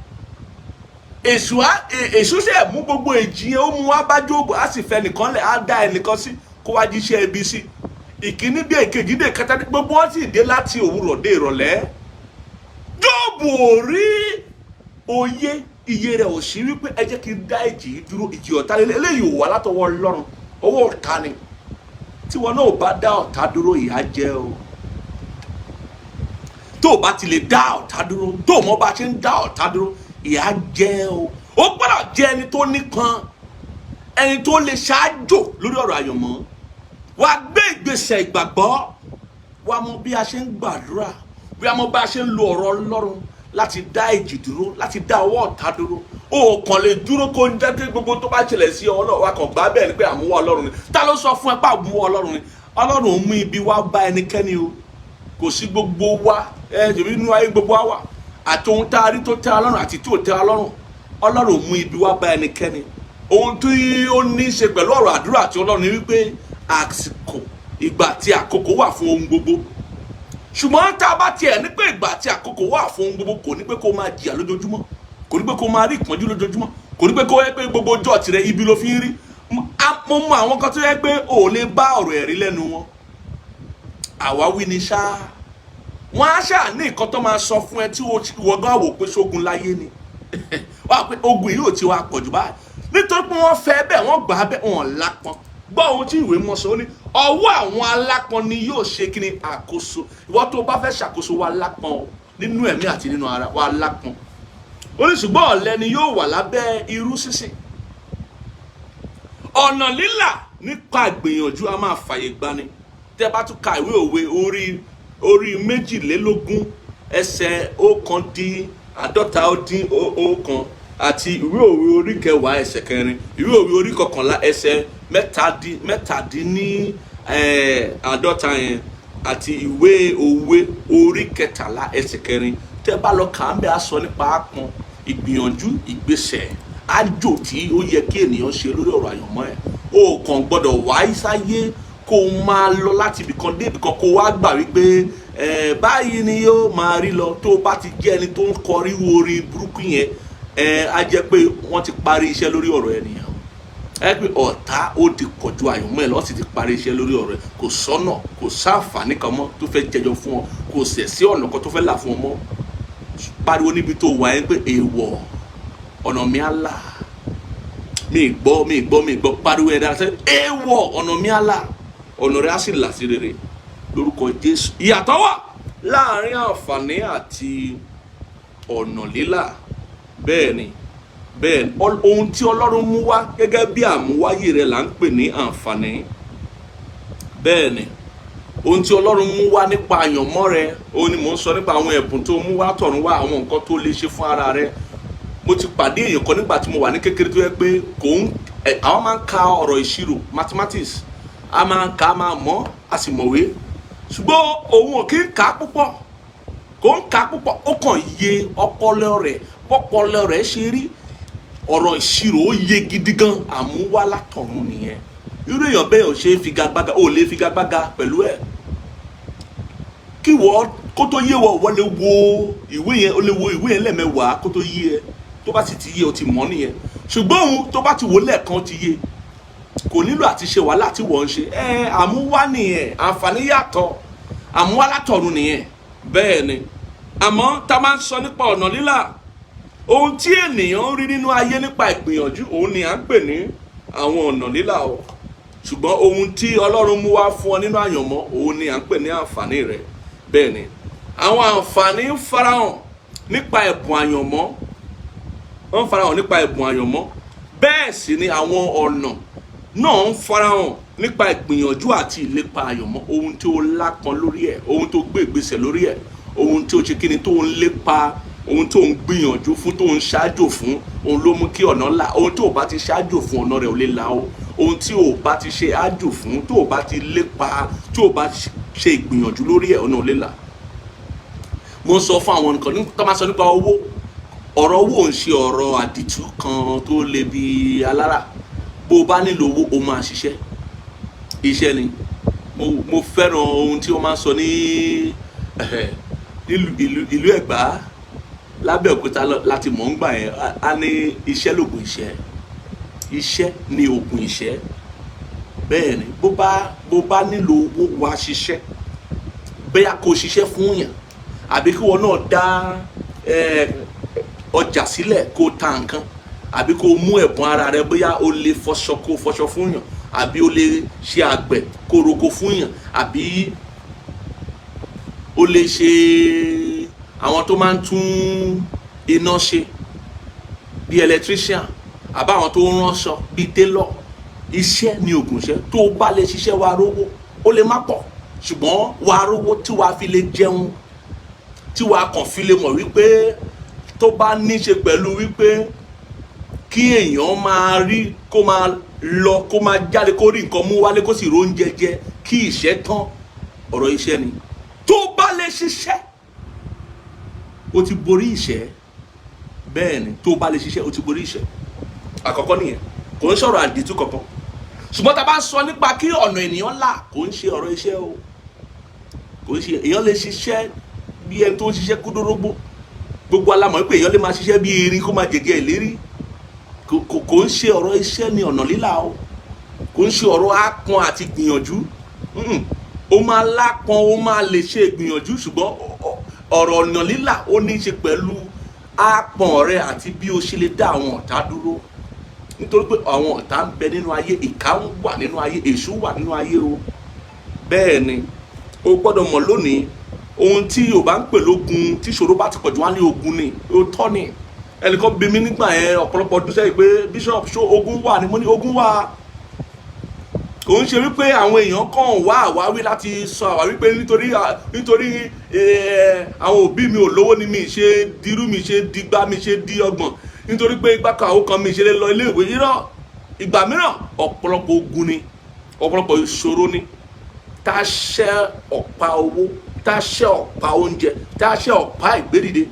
Èṣù ṣe mú gbogbo èjì yẹn ó mú wá bá Jóòbù, á sì fẹ́ nìkan lẹ̀, á dá ẹnìkan sí kó wá jíṣẹ́ ibi sí. Ìkíní dé, ìkejì dé, ìkẹta dé, gbogbo wọn sì dé láti òwúrọ̀ dé ìrọ̀lẹ́. Jóòbù ò rí òye, iye rẹ̀ ò sí wípé ẹ jẹ́ kí n dá ìjì dúró. Ìjì ọ̀tá eléyìí ò wá látọwọ́ Ọlọ́run, owó ọ̀tá ni. Tí wọn náà bá dá ọ̀tá dúró, ìyà jẹ o. Tó o bá ti lè dá ọ̀tá dúró, tó o mọ bá ṣe ń dá ọ̀tá dúró, ìyà jẹ o. Ó gbọ́dọ̀ jẹ́ ẹni tó nípọn, ẹni tó lè ṣáájò lórí ọ̀rọ̀ àyànmọ́. Wá gbé ìgbésẹ̀ ìgbàgbọ́, wá mọ bí a ṣe ń gbàdúrà, bí a mọ bá a ṣe ń lo ọ̀rọ̀ Ọlọ́run láti dá ìjì dúró, láti dá ọwọ́ ọ̀tá dúró. O kàn lè dúró kó ń jẹ́ pé gbogbo tó bá ṣẹlẹ̀ sí ọ náà wá kàn gbá bẹ́ẹ̀ ni pé àmúwọ́ Ọlọ́run ni. Ta ló sọ fún ẹ pé àmúwọ́ Ọlọ́run ni? Ọlọ́run ò mú ibi wá bá ẹnikẹ́ni o. Kò sí gbogbo wa jẹ̀bi inú ayé gbogbo wa wà, àti ohun tá a rí tó tẹ́ Ọlọ́run àti tí ò tẹ́ Ọlọ́run. Ọlọ́run ò mú ibi wá bá ẹnikẹ́ni. Ohun tí ó ní í ṣe pẹ̀lú ọ̀rọ̀ àdúrà àti Ọlọ́run ni wípé àsìkò, ìgbà àti àkókò wà fún ohun gbogbo. Ṣùgbọ́n tá a bá tiẹ̀ ní pé ìgbà àti àkókò wà fún ohun gbogbo, kò ní pé kó máa jìyà lójoojúmọ́, kò ní pé kó máa rí ìpọ́njú lójoojúmọ́, kò ní pé kó yẹ pé gbogbo ọjọ́ tirẹ̀ ibi ló fi ń rí. Mo mọ àwọn kan tó yẹ pé ò lè bá ọ̀rọ̀ ẹ̀rí lẹ́nu wọn, àwáwí ni ṣá. Wọ́n á ṣáà ní nǹkan tó máa sọ fún ẹ tí wọ́n gan wò pé ṣógun láyé ni wọ́n á pé ogun yìí ò ti wá pọ̀jù báyìí, nítorí pé wọ́n fẹ́ bẹ́ẹ̀, wọ́n gbà á bẹ́ẹ̀, wọ́n lápọn. Gbọ́ ohun tí ìwé mọ̀ sọ, ó ní ọwọ́ àwọn alápọn ni yóò ṣe kí ni àkóso. Ìwọ tó bá fẹ́ ṣàkóso wa lápọn nínú ẹ̀mí àti nínú ara wa lápọn. Ó ní ṣùgbọ́n ọ̀lẹ ni yóò wà lábẹ́ irú sísìn. Ọ̀nà lílà nípa ìgbìyànjú a máa fàyè gbani. Tẹ́ bá tún ka ìwé òwe orí 22 ẹsẹ̀ 1:51 àti ìwé òwe orí 10 ẹsẹ̀ 4, ìwé òwe orí 11 ẹsẹ̀ 53 yẹn, àti ìwé òwe orí 13 ẹsẹ̀ 4. Tẹ́ bá lọ kà ń bẹ á sọ nípa àpọn, ìgbìyànjú, ìgbésẹ̀, àjò tí ó yẹ kí ènìyàn ṣe lórí ọ̀rọ̀ àyànmọ́ ẹ̀. O kàn gbọ́dọ̀ wá sáyé kó máa lọ láti ibìkan dé ibìkan kó wá gbà wípé báyìí ni yóò máa rí lọ. Tó bá ti jẹ́ ẹni tó ń kọrí orin burúkú yẹn, á jẹ́ pé wọ́n ti parí iṣẹ́ lórí ọ̀rọ̀ ènìyàn. Ẹ pé ọ̀tá ó ti pọ̀jù àyànmọ́ ẹ̀, lọ́ọ́ sì ti parí iṣẹ́ lórí ọ̀rọ̀ ẹ̀. Kò sọ́nà, kò sáǹfààní kan mọ́ tó fẹ́ jẹjọ fún ọ, kò sẹ̀ sí ọ̀nà kan tó fẹ́ là fún ọ mọ́. Pariwo níbi tó wà yẹn pé èèwọ̀ ọ̀nà mi á là. Mi gbọ́ pariwo ẹ̀dá sẹ́ èèwọ̀ ọ̀nà mi á là, ọ̀nà rẹ̀ á sì là sí rere lórúkọ Jésù. Ìyàtọ̀ wà láàrin àǹfààní àti ọ̀nà lílà. Bẹ́ẹ̀ni ohun tí Ọlọ́run mú wá gẹ́gẹ́ bí àmúwáyé rẹ̀ là ń pè ní àǹfààní. Bẹ́ẹ̀ni ohun tí Ọlọ́run mú wá nípa àyànmọ́ rẹ̀, òun ni mò ń sọ nípa àwọn ẹ̀bùn tó mú wá tọ̀run wá, àwọn nǹkan tó lè ṣe fún ara rẹ̀. Mo ti pàdé èèyàn kan nígbà tí mo wà ní kékeré tó yẹ pé àwọn máa ń ka ọ̀rọ̀ ìṣirò mathematics, a máa ń ka, a máa mọ̀, a sì mọ̀wé, ṣùgbọ́n òun ò kí ń kà púpọ̀, kò ń kà púpọ̀. Ó kàn yé ọpọlọ rẹ̀, pọpọlọ rẹ̀ ṣe rí ọ̀rọ̀ ìṣirò, ó yé gidi gan. Àmúwá látọ̀run nìyẹn. Irú èèyàn bẹ́ẹ̀ ò ṣe é figagbága, ò lè figagbága pẹ̀lú ẹ̀. Kí wọ́n kó tó yé wọ́n lè wo ìwé yẹn, ó lè wo ìwé yẹn lẹ́ẹ̀mẹ́wàá kó tó yé ẹ. Tó bá sì ti yé, o ti mọ̀ nìyẹn. Ṣùgbọ́n òun tó bá ti wò lẹ́ẹ̀kan ti yé, kò nílò àti ṣe wàhálà tí wọ́n ń ṣe. Àmúwá nìyẹn, àǹfààní yàtọ̀, àmúwá látọ̀run nìyẹn. Bẹ́ẹ̀ ni, àmọ́ tá a máa ń sọ nípa ọ̀nà lílà, ohun tí ènìyàn rí nínú ayé nípa ìgbìyànjú, òun ni à ń pè ní àwọn ọ̀nà lílà o. Ṣùgbọ́n ohun tí Ọlọ́run mú wá fún ọ nínú àyànmọ́, òun ni à ń pè ní àǹfààní rẹ̀. Bẹ́ẹ̀ ni, àwọn àǹfààní ń farahàn nípa ẹ̀bùn àyànmọ́, wọ́n farahàn nípa ẹ̀bùn àyànmọ́. Bẹ́ẹ̀ sì ni àwọn ọ̀nà náà ń farahàn nípa ìgbìyànjú àti ìlépa àyànmọ́. Ohun tí ó lápọn lórí ẹ̀, ohun tó gbé ìgbésẹ̀ lórí ẹ̀, ohun tí ó ṣe kíni tó ń lépa, ohun tó ń gbìyànjú fún, tó ń ṣáájò fún, òun ló mú kí ọ̀nà là. Ohun tí ò bá ti ṣáájò fún, ọ̀nà rẹ̀ ò lè là o. Ohun tí ò bá ti ṣe ájò fún, tó ò bá ti lépa, tí ò bá ṣe ìgbìyànjú lórí ẹ̀, ọ̀nà ò lè là. Mo ń sọ fún àwọn nǹkan tó máa sọ nípa owó. Ọ̀rọ̀ owó ń ṣe ọ̀rọ̀ àdìtú kan tó le bí alára. Bó o bá nílò owó, o máa ṣiṣẹ́. Iṣẹ́ ni. Mo fẹ́ràn ohun tí wọ́n máa ń sọ ní ìlú Ẹ̀gbá, Lábẹ́òkúta láti mọ̀ ń gbà yẹn. A ní iṣẹ́ lògùn iṣẹ́, iṣẹ́ ni ògùn iṣẹ́. Bẹ́ẹ̀ ni, bó bá nílò owó, wá ṣiṣẹ́. Bóyá kó ṣiṣẹ́ fún yàn, àbí kí wọn náà dá ọjà sílẹ̀ kó ta nǹkan, àbí kó mú ẹ̀bùn ara rẹ, bóyá o lè fọṣọ kó fọṣọ fún yàn, àbí o lè ṣe àgbẹ̀ kó roko fún yàn, àbí o lè ṣe àwọn tó máa ń tún iná ṣe bí electrician, àbá àwọn tó ń ránṣọ bí tailor. Iṣẹ́ ni ògùn iṣẹ́. Tó o bá lè ṣiṣẹ́ wá rówó, ó lè má pọ̀, ṣùgbọ́n wá rówó tí wàá fi lè jẹun, tí wàá kàn fi lè mọ̀ wípé tó bá ní ṣe pẹ̀lú wípé kí èèyàn máa rí, kó máa lọ, kó máa jáde, kó rí nǹkan mú wálé, kó sì róúnjẹ jẹ, kí ìṣẹ́ tán. Ọ̀rọ̀ iṣẹ́ ni. Tó bá lè ṣiṣẹ́, o ti borí ìṣẹ́. Bẹ́ẹ̀ ni, tó bá lè ṣiṣẹ́, o ti borí ìṣẹ́. Àkọ́kọ́ nìyẹn. Kò ń sọ̀rọ̀ àdìtú kankan. Ṣùgbọ́n tá a bá sọ nípa kí ọ̀nà ènìyàn là, kò ń ṣe ọ̀rọ̀ iṣẹ́ o. Kò ń ṣe, èèyàn lè ṣiṣẹ́ bí ẹni tó ń ṣiṣẹ́ kúdórógbó. Gbogbo alámọ̀ pé èèyàn lè máa ṣiṣẹ́ bí erin kó máa jẹ̀gẹ́ ìlérí. kò ń ṣe ọ̀rọ̀ iṣẹ́ ni ọ̀nà lílà o, kò ń ṣe ọ̀rọ̀ ápọn àti gbìyànjú. Ó máa lápọn, ó máa lè ṣe ìgbìyànjú, ṣùgbọ́n ọ̀rọ̀ ọ̀nà lílà ó ní í ṣe pẹ̀lú ápọn rẹ àti bí o ṣe lè dá àwọn ọ̀tá dúró. Nítorí pé àwọn ọ̀tá ń bẹ nínú ayé, ìkà ń wà nínú ayé, èṣù wà nínú ayé o. Bẹ́ẹ̀ ni o gbọ́dọ̀ mọ̀ lónìí, ohun tí Yorùbá ń pè lógun, tí ìṣòro bá ti pọ̀jù wá ní ogun ni, ó tọ́ ni. Ẹnìkan bí mi nígbà yẹn ọ̀pọ̀lọpọ̀ ọdún sẹ́yìn pé Bishop ṣó ogun wà ni? Mo ní ogun wà. Kò ń ṣe wípé àwọn èèyàn kàn wá àwáwí láti sọ àwáwí pé nítorí àwọn òbí mi ò lówó ni mi ṣe dirú, mi ṣe digbá, mi ṣe di ọgbọ̀n, nítorí pé igbákàwó kan mi ṣe lè lọ ilé ìwé. Irọ́, ìgbà mìíràn ọ̀pọ̀lọpọ̀ ogun ni, ọ̀pọ̀lọpọ̀ ìṣòro ni. Tá a ṣẹ́ ọ̀pá owó, tá a ṣẹ́ ọ̀pá oúnjẹ, tá a ṣẹ́ ọ̀pá ìgbédìde.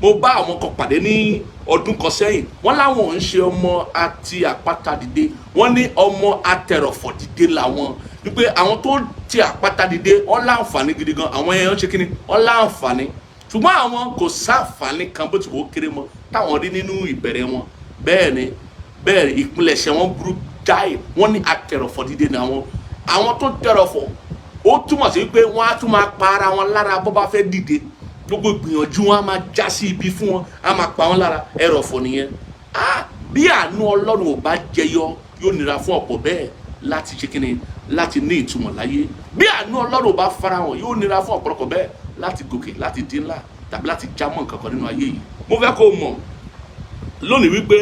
Mo bá àwọn kan pàdé ní ọdún kan sẹ́yìn, wọ́n láwọn ń ṣe ọmọ àti àpáta dìde, wọ́n ní ọmọ atẹ̀rọ̀fọ̀ dìde làwọn, wípé àwọn tó ti àpáta dìde wọ́n láǹfààní gidi gan, àwọn èèyàn ṣe kíni, wọ́n láǹfààní, ṣùgbọ́n àwọn kò sáǹfààní kan bó ti wò ó kéré mọ́ táwọn rí nínú ìbẹ̀rẹ̀ wọn. Bẹ́ẹ̀ ni ìpilẹ̀ṣẹ̀ wọn burú jáì, wọ́n ní atẹ̀rọ̀fọ̀ dìde ní àwọn tó tẹ̀rọ̀fọ̀, ó túmọ̀ sí pé wọ́n á tún máa pa ara wọn lára bó bá fẹ́ dìde. Gbogbo ìgbìyànjú wọn á máa já sí ibi fún wọn, á máa pa wọn lára. Ẹrọ̀fọ̀ nìyẹn. Bí àánú Ọlọ́run ò bá jẹyọ, yóò nira fún ọ̀pọ̀ bẹ́ẹ̀ láti ṣe kíni, láti ní ìtumọ̀ láyé. Bí àánú Ọlọ́run ò bá farahàn, yóò nira fún ọ̀pọ̀lọpọ̀ bẹ́ẹ̀ láti gòkè, láti dín ńlá, tàbí láti jámọ́ nǹkan kan nínú ayé yìí. Mo fẹ́ kó mọ̀ lónìí wípé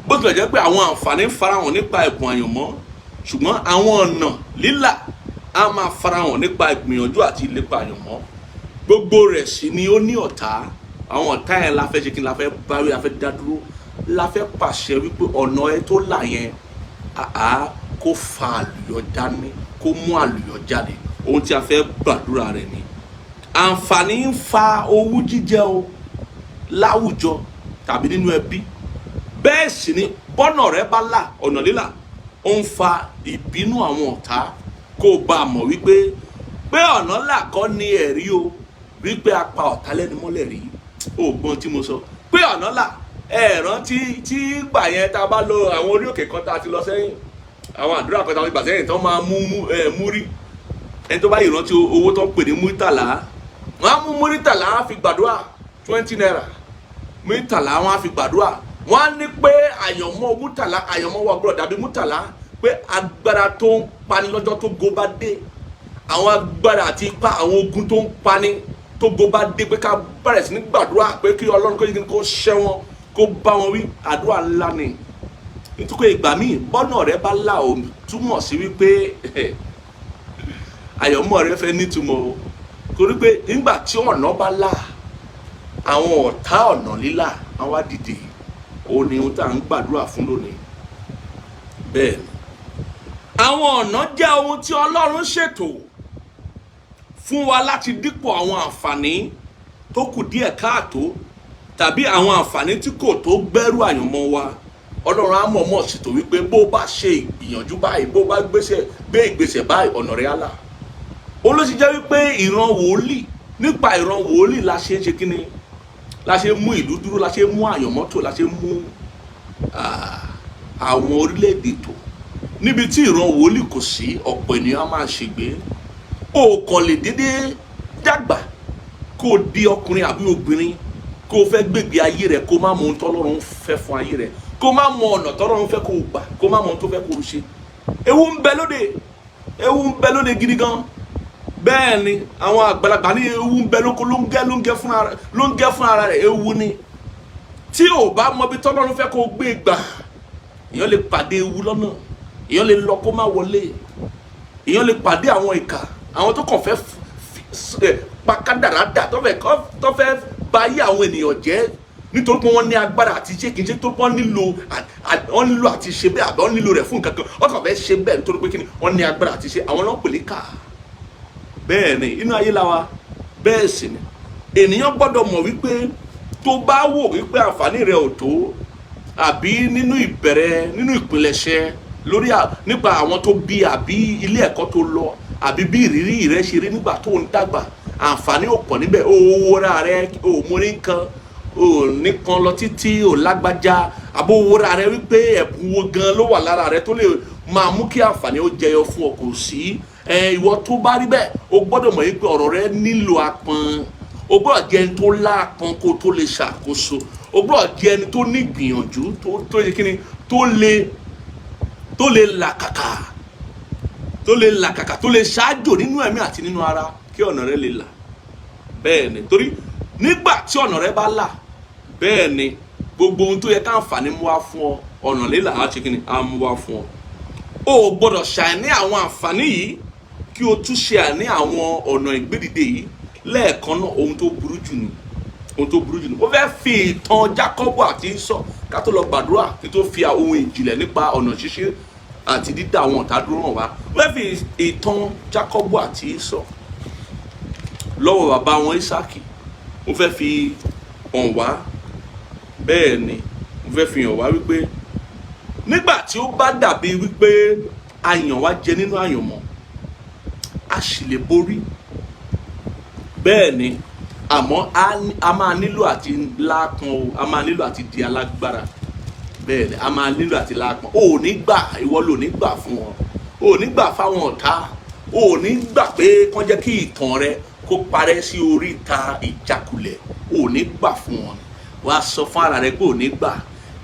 bó tilẹ̀ jẹ́ pé àwọn àǹfààní farahàn nípa ẹ̀bùn àyànmọ́, ṣùgbọ́n àwọn ọ̀nà lílà á máa farahàn nípa ìgbìyànjú àti ìlépa àyànmọ́. Gbogbo rẹ̀ sì ni ó ní ọ̀tá. Àwọn ọ̀tá yẹn la fẹ́ ṣe kí la fẹ́ báwí, la fẹ́ dá dúró, la fẹ́ pàṣẹ wípé ọ̀nà ẹ tó là yẹn kó fa àlùyọ dání, kó mú àlùyọ jáde. Ohun tí a fẹ́ gbàdúrà rẹ̀ ni. Àǹfààní ń fa owú jíjẹ o láwùjọ tàbí nínú ẹbí. Bẹ́ẹ̀ sì ni bọ́nà rẹ bá là, ọ̀nà lílà, ó ń fa ìbínú àwọn ọ̀tá. Kó o bá mọ̀ wípé ọ̀nà là kọ́ ni ẹ̀rí o, wípé a pa ọ̀tá lẹ́nu mọ́lẹ̀ rí. Ògbọ́n tí mo sọ pé ọ̀nà là, rántí tí gbà yẹn tá a bá lọ àwọn orí òkè kan tá a ti lọ sẹ́yìn, àwọn àdúrà kan tá a ti gbà sẹ́yìn tó máa mú rí. Ẹni tó bá yìí rántí owó tó ń pè ní múrítàlá, wọ́n á mú múrítàlá, á fi gbàdúrà 20 naira. Múrítàlá wọ́n á fi gbàdúrà. Wọ́n á ní pé àyànmọ́ múrítàlá, àyànmọ́ wa gbọ́dọ̀ dàbí múrítàlá, pé agbára tó ń pani lọ́jọ́ tó go bá dé, àwọn agbára àti ipá àwọn ogun tó ń pani tó go bá dé, pé ká bẹ̀rẹ̀ sí ní gbàdúrà pé kí Ọlọ́run kó ṣẹ́ wọn, kó bá wọn wí. Àdúrà ńlá ni. Nítorí ìgbà míì bọ́nà rẹ bá là ó túmọ̀ sí wípé àyànmọ́ rẹ fẹ́ nítumọ̀ o. Torí pé nígbà tí ọ̀nà bá là, àwọn ọ̀tá ọ̀nà lílà àwọn á dìde. Ó ní ohun tá à ń gbàdúrà fún lónìí. Bẹ́ẹ̀ ni àwọn ọ̀nà jẹ́ ohun tí Ọlọ́run ṣètò fún wa láti dípò àwọn àǹfààní tó kù díẹ̀ káàtó, tàbí àwọn àǹfààní tí kò tó gbẹ́rù àyànmọ́ wa. Ọlọ́run á mọ̀ọ́mọ̀ ṣètò wípé bó bá ṣe ìgbìyànjú báyìí, bó bá gbé ìgbésẹ̀ báyìí, ọ̀nà rẹ̀ á là. Ó ló ṣe jẹ́ wípé ìran wòlíì, nípa ìran wòlíì la ṣe ń ṣe kíni, la ṣe mú ìlú dúró, la ṣe mú àyànmọ́ tò, la ṣe mú àwọn orílẹ̀-èdè tò. Níbi tí ìran wòlíì kò sí, ọ̀pọ̀ ènìyàn á máa ṣègbé. O kàn lè dédé dàgbà kó di ọkùnrin àbí obìnrin kó fẹ́ gbègbè ayé rẹ̀, kó má mọ ohun tọ́lọ́run fẹ́ fún ayé rẹ̀, kó má mọ ọ̀nà tọ́lọ́run fẹ́ kó gbà, kó má mọ ohun tó fẹ́ kó ṣe. Ewu ń bẹ lóde gidi gan. Bẹ́ẹ̀ ni àwọn àgbàlagbà ní ewu ń bẹ lóko, ló ń gẹ́ fún ara rẹ̀. Ewu ni tí ò bá mọ bí tọ́lọ́run fẹ́ kó gbé gbà, èèyàn lè pàdé ewu lọ́nà, èèyàn lè lọ kó má wọlé, èèyàn lè pàdé àwọn ìkà, àwọn tó kàn fẹ́ pa kádàrá dà, tó fẹ́ bà ayé àwọn ènìyàn jẹ́ nítorí pé wọ́n ní agbára àti ṣe, kì í ṣe tó pọ́n nílò àti ṣe bẹ́ẹ̀, àbí wọ́n nílò rẹ̀ fún nǹkan kan, wọ́n kàn fẹ́ ṣe bẹ́ẹ̀ nítorí pé kí ni wọ́n ní agbára àti ṣe. Àwọn náà pèlè kà. Bẹ́ẹ̀ ni inú ayé la wa. Bẹ́ẹ̀ sì ni ènìyàn gbọ́dọ̀ mọ̀ wípé tó bá wò wípé àǹfààní rẹ̀ ò tó, àbí nínú ìpilẹ̀ṣẹ̀ lórí nípa àwọn tó bí, àbí ilé ẹ̀kọ́ tó lọ, àbí bí ìrírí rẹ̀ ṣe rí nígbà tó ń dàgbà, àǹfààní ò pọ̀ níbẹ̀. Owó ra rẹ̀ ò mórí nǹkan, ò nìkan lọ títí, ò lágbájá, àbò wúra rẹ wípé ẹ̀bùn wo gan ló wà lára rẹ tó lè máa mú kí àǹfààní ó jẹyọ fún ọ. Kò sí. Ìwọ tó bá rí bẹ́ẹ̀ o gbọ́dọ̀ mọ̀ wípé ọ̀rọ̀ rẹ nílò apọn. O gbọ́dọ̀ jẹ́ ẹni tó lápọn kó tó lè ṣàkóso. O gbọ́dọ̀ jẹ́ ẹni tó ní ìgbìyànjú tó yẹ kíni tó lè làkàkà tó lè ṣáájò nínú ẹ̀mí àti nínú ara kí ọ̀nà rẹ lè là. Bẹ́ẹ̀ ni, torí nígbà tí ọ̀nà rẹ bá là, bẹ́ẹ̀ ni gbogbo ohun tó yẹ káǹfààní mú wá fún ọ, ọ̀nà lílà á ṣe kíni á mú wá fún ọ. O gbọ́dọ̀ ṣàìní àwọn àǹfààní yìí kí o tún ṣe àní àwọn ọ̀nà ìgbédìde yìí lẹ́ẹ̀kan náà. Ohun tó burú jù ni. Ó fẹ́ fi ìtàn Jákọ́bù àti Ísọ̀ ká tó lọ gbàdúrà kí tó fi ohun ìjìnlẹ̀ nípa ọ̀nà ṣíṣe àti dídá àwọn ọ̀tá dúró hàn wá. Ó fẹ́ fi ìtàn Jákọ́bù àti Ísọ̀ lọ́wọ́ bàbá wọn Ísákì, ó fẹ́ fi hàn wá. Bẹ́ẹ̀ ni, ó fẹ́ fi hàn wá wípé nígbà tí ó bá dàbí wípé àyàn wá jẹ nínú àyànmọ́, a sì lè borí. Bẹ́ẹ̀ ni, àmọ́ a máa nílò àti lápọn o, a máa nílò àti di alágbára. Bẹ́ẹ̀ ni, a máa nílò àti lápọn. O ò ní gbà, ìwọ ló ní gbà fún wọn. O ò ní gbà fáwọn ọ̀tá. O ò ní gbà pé kán jẹ́ kí ìtàn rẹ kó parẹ́ sí oríta ìjákulẹ̀. O ò ní gbà fún wọn. Wàá sọ fún ara rẹ pé o ò ní gbà.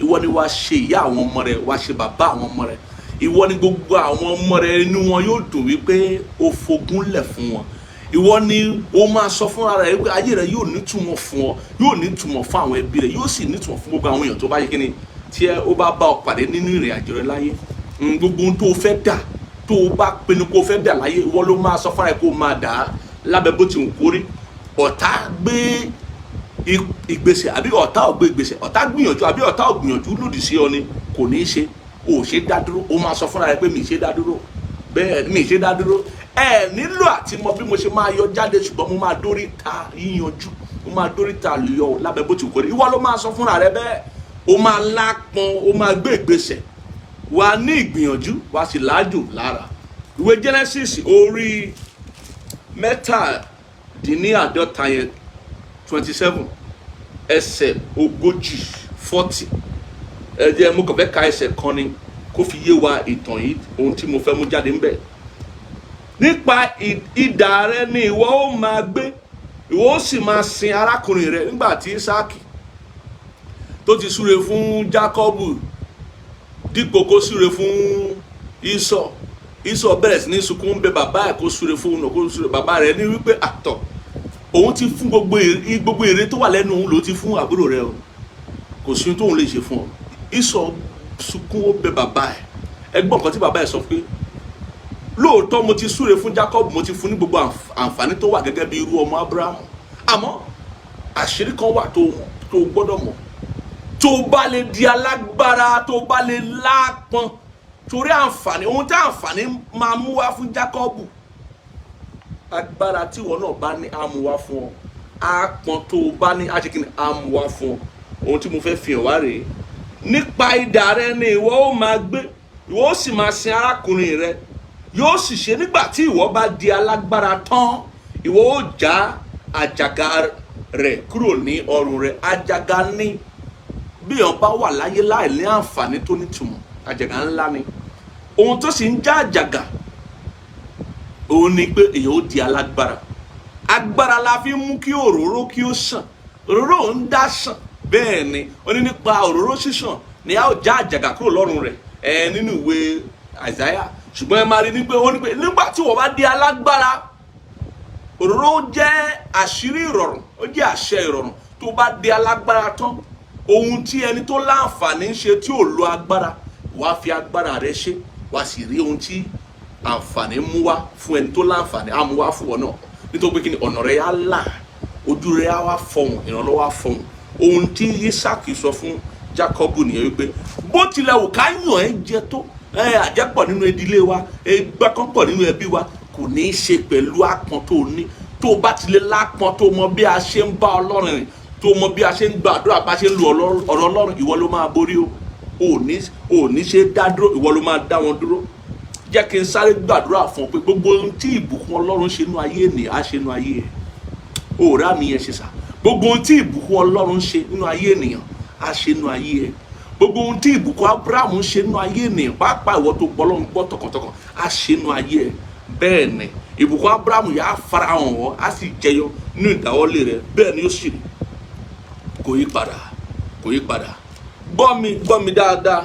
Ìwọ ni wàá ṣe ìyá àwọn ọmọ rẹ, wàá ṣe bàbá àwọn ọmọ rẹ. Ìwọ ni gbogbo àwọn ọmọ rẹ inú wọn yóò dùn wípé o fogúnlẹ̀ fún wọn. Ìwọ ni o máa sọ fún ara rẹ pé ayé rẹ yóò nítumọ̀ fún ọ, yóò nítumọ̀ fún àwọn ẹbí rẹ, yóò sì nítumọ̀ fún gbogbo àwọn èèyàn tó bá yẹ kíni tí ó bá bá ọ pàdé nínú ìrìn àjò rẹ láyé. Gbogbo ohun tó o fẹ́ dà, tó o bá pinnu kó o fẹ́ dà láyé, ìwọ ló máa sọ fún ara rẹ kó o máa dà á lábẹ́ bó ti wù kó rí. Ọ̀tá gbé ìgbésẹ̀ àbí ọ̀tá ò gbé ìgbésẹ̀, ọ̀tá gbìyànjú àbí ọ̀tá ò gbìyànjú lòdì sí ọ ni kò ní í ṣe. O ò ṣe dá dúró. O máa sọ fúnra rẹ pé mi ì ṣe dá dúró. Bẹ́ẹ̀ mi ì ṣe dá dúró. Ẹ nílò àti mọ bí mo ṣe máa yọ jáde, ṣùgbọ́n mo máa dórí ta yíyanjú, mo máa dórí ta lọ lábẹ́ bó ti wù kó rí. Ìwọ ló máa sọ fúnra rẹ bẹ́ẹ̀. O máa lápọn, o máa gbé ìgbésẹ̀, wàá ní ìgbìyànjú, wàá sì láàjò lára. Ìwé Genesis orí 17 yẹn 27 ẹsẹ̀ 40. Ẹ jẹ́ mo kàn fẹ́ ka ẹsẹ̀ kan ni kó fi yé wa ìtàn yìí, ohun tí mo fẹ́ mú jáde ń bẹ̀. Nípa idà rẹ ni ìwọ ó máa gbé, ìwọ ó sì máa sin arákùnrin rẹ. Nígbà tí Ísákì tó ti súre fún Jákọ́bù dípò kó súre fún Ísọ̀, Ísọ̀ bẹ̀rẹ̀ sí ní sunkún bẹ̀ bàbá ẹ̀ kó súre fún òun, kó súre. Bàbá rẹ̀ ní wípé àtọ̀ òun ti fún gbogbo èrè tó wà lẹ́nu òun ló ti fún àbúrò rẹ̀ o, kò sí ohun tóun lè ṣe fún ọ. Ísọ̀ sunkún ó bẹ̀ bàbá ẹ̀. Ẹgbọ́n kan tí bàbá ẹ̀ sọ pé lóòótọ́ mo ti súre fún Jákọ́bù, mo ti fún ní gbogbo àǹfààní tó wà gẹ́gẹ́ bí irú ọmọ Ábúráhámù, àmọ́ àṣírí kan wà tó gbọ́dọ̀ mọ̀. Tó bá lè di alágbára, tó bá lè lápọn, torí àǹfààní, ohun tí àǹfààní máa mú wá fún Jákọ́bù, agbára tí ìwọ náà bá ní á mú wá fún ọ. Àpọn tó bá ní á ṣe kí ni á mú wá fún ọ. Ohun tí mo fẹ́ fi hàn wá rèé. Nípa idà rẹ ni ìwọ ó máa gbé, ìwọ ó sì máa sin arákùnrin rẹ. Yóò sì ṣe nígbà tí ìwọ bá di alágbára tán, ìwọ ó já àjàgà rẹ̀ kúrò ní ọrùn rẹ̀. Àjàgà ní bí èèyàn bá wà láyé láì ní àǹfààní tó nítumọ̀, àjàgà ńlá ni. Ohun tó sì ń já àjàgà òun ni pé èèyàn ó di alágbára. Agbára la fi mú kí òróró kí ó sàn. Òróró ń dá sàn. Bẹ́ẹ̀ ni ó ní nípa òróró sísàn ni a ó já àjàgà kúrò lọ́rùn rẹ̀ nínú ìwé Àìsáyà. Ṣùgbọ́n ẹ máa rí ní pé ó ní pé nígbà tí wọ́n bá di alágbára, òróró jẹ́ àṣírí ìrọ̀rùn, ó jẹ́ àṣẹ ìrọ̀rùn. Tó bá di alágbára tán, ohun tí ẹni tó láǹfààní ń ṣe tí ò lo agbára, wàá fi agbára rẹ ṣe, wàá sì rí ohun tí àǹfààní mú wá fún ẹni tó láǹfààní á mú wá fún ọ náà. Nítorí pé kí ni ọ̀nà rẹ á là, ojú rẹ á wá fọhùn, ìrànlọ́wọ́ á fọhùn. Ohun tí Ísákì sọ fún Jákọ́bù nìyẹn wípé bó tilẹ̀ wù ká yàn ẹ́ jẹ tó, àjẹpọ̀ nínú ìdílé wa, ẹgbẹ́ kan pọ̀ nínú ẹbí wa, kò ní í ṣe pẹ̀lú àpọ́n tó ní. Tó bá tilẹ̀ lápọ́n, tó mọ bí a ṣe ń bá Ọlọ́run rìn, tó mọ bí a ṣe ń gbàdúrà, bá ṣe ń lu ọ̀rọ̀ Ọlọ́run, ìwọ ló máa borí o. ò ní ṣe dá dúró, ìwọ ló máa dá wọn dúró. Jẹ́ kí n sáré gbàdúrà fún ọ pé gbogbo ohun tí ìbùkún Ọlọ́run ṣe nínú ayé ènìyàn á ṣe nínú ayé ẹ̀. Òòrá mi yẹn ṣe sà. Gbogbo ohun tí ìbùkún Ọlọ́run ṣe nínú ayé ènìyàn á ṣe nínú ayé ẹ̀. gbogbo ohun tí ìbùkún Abrahamu ṣe nínú ayé ènìyàn pàápàá ìwọ tó gbọ́ Ọlọ́run gbọ́ tọkàntọkàn á ṣe nínú ayé ẹ. Bẹ́ẹ̀ ni ìbùkún Abrahamu yà á farahàn wọ́n á sì jẹyọ nínú ìdáwọ́lé rẹ. Bẹ́ẹ̀ ni ó sì rí, kò yí padà, kò yí padà. Gbọ́ mi dáadáa,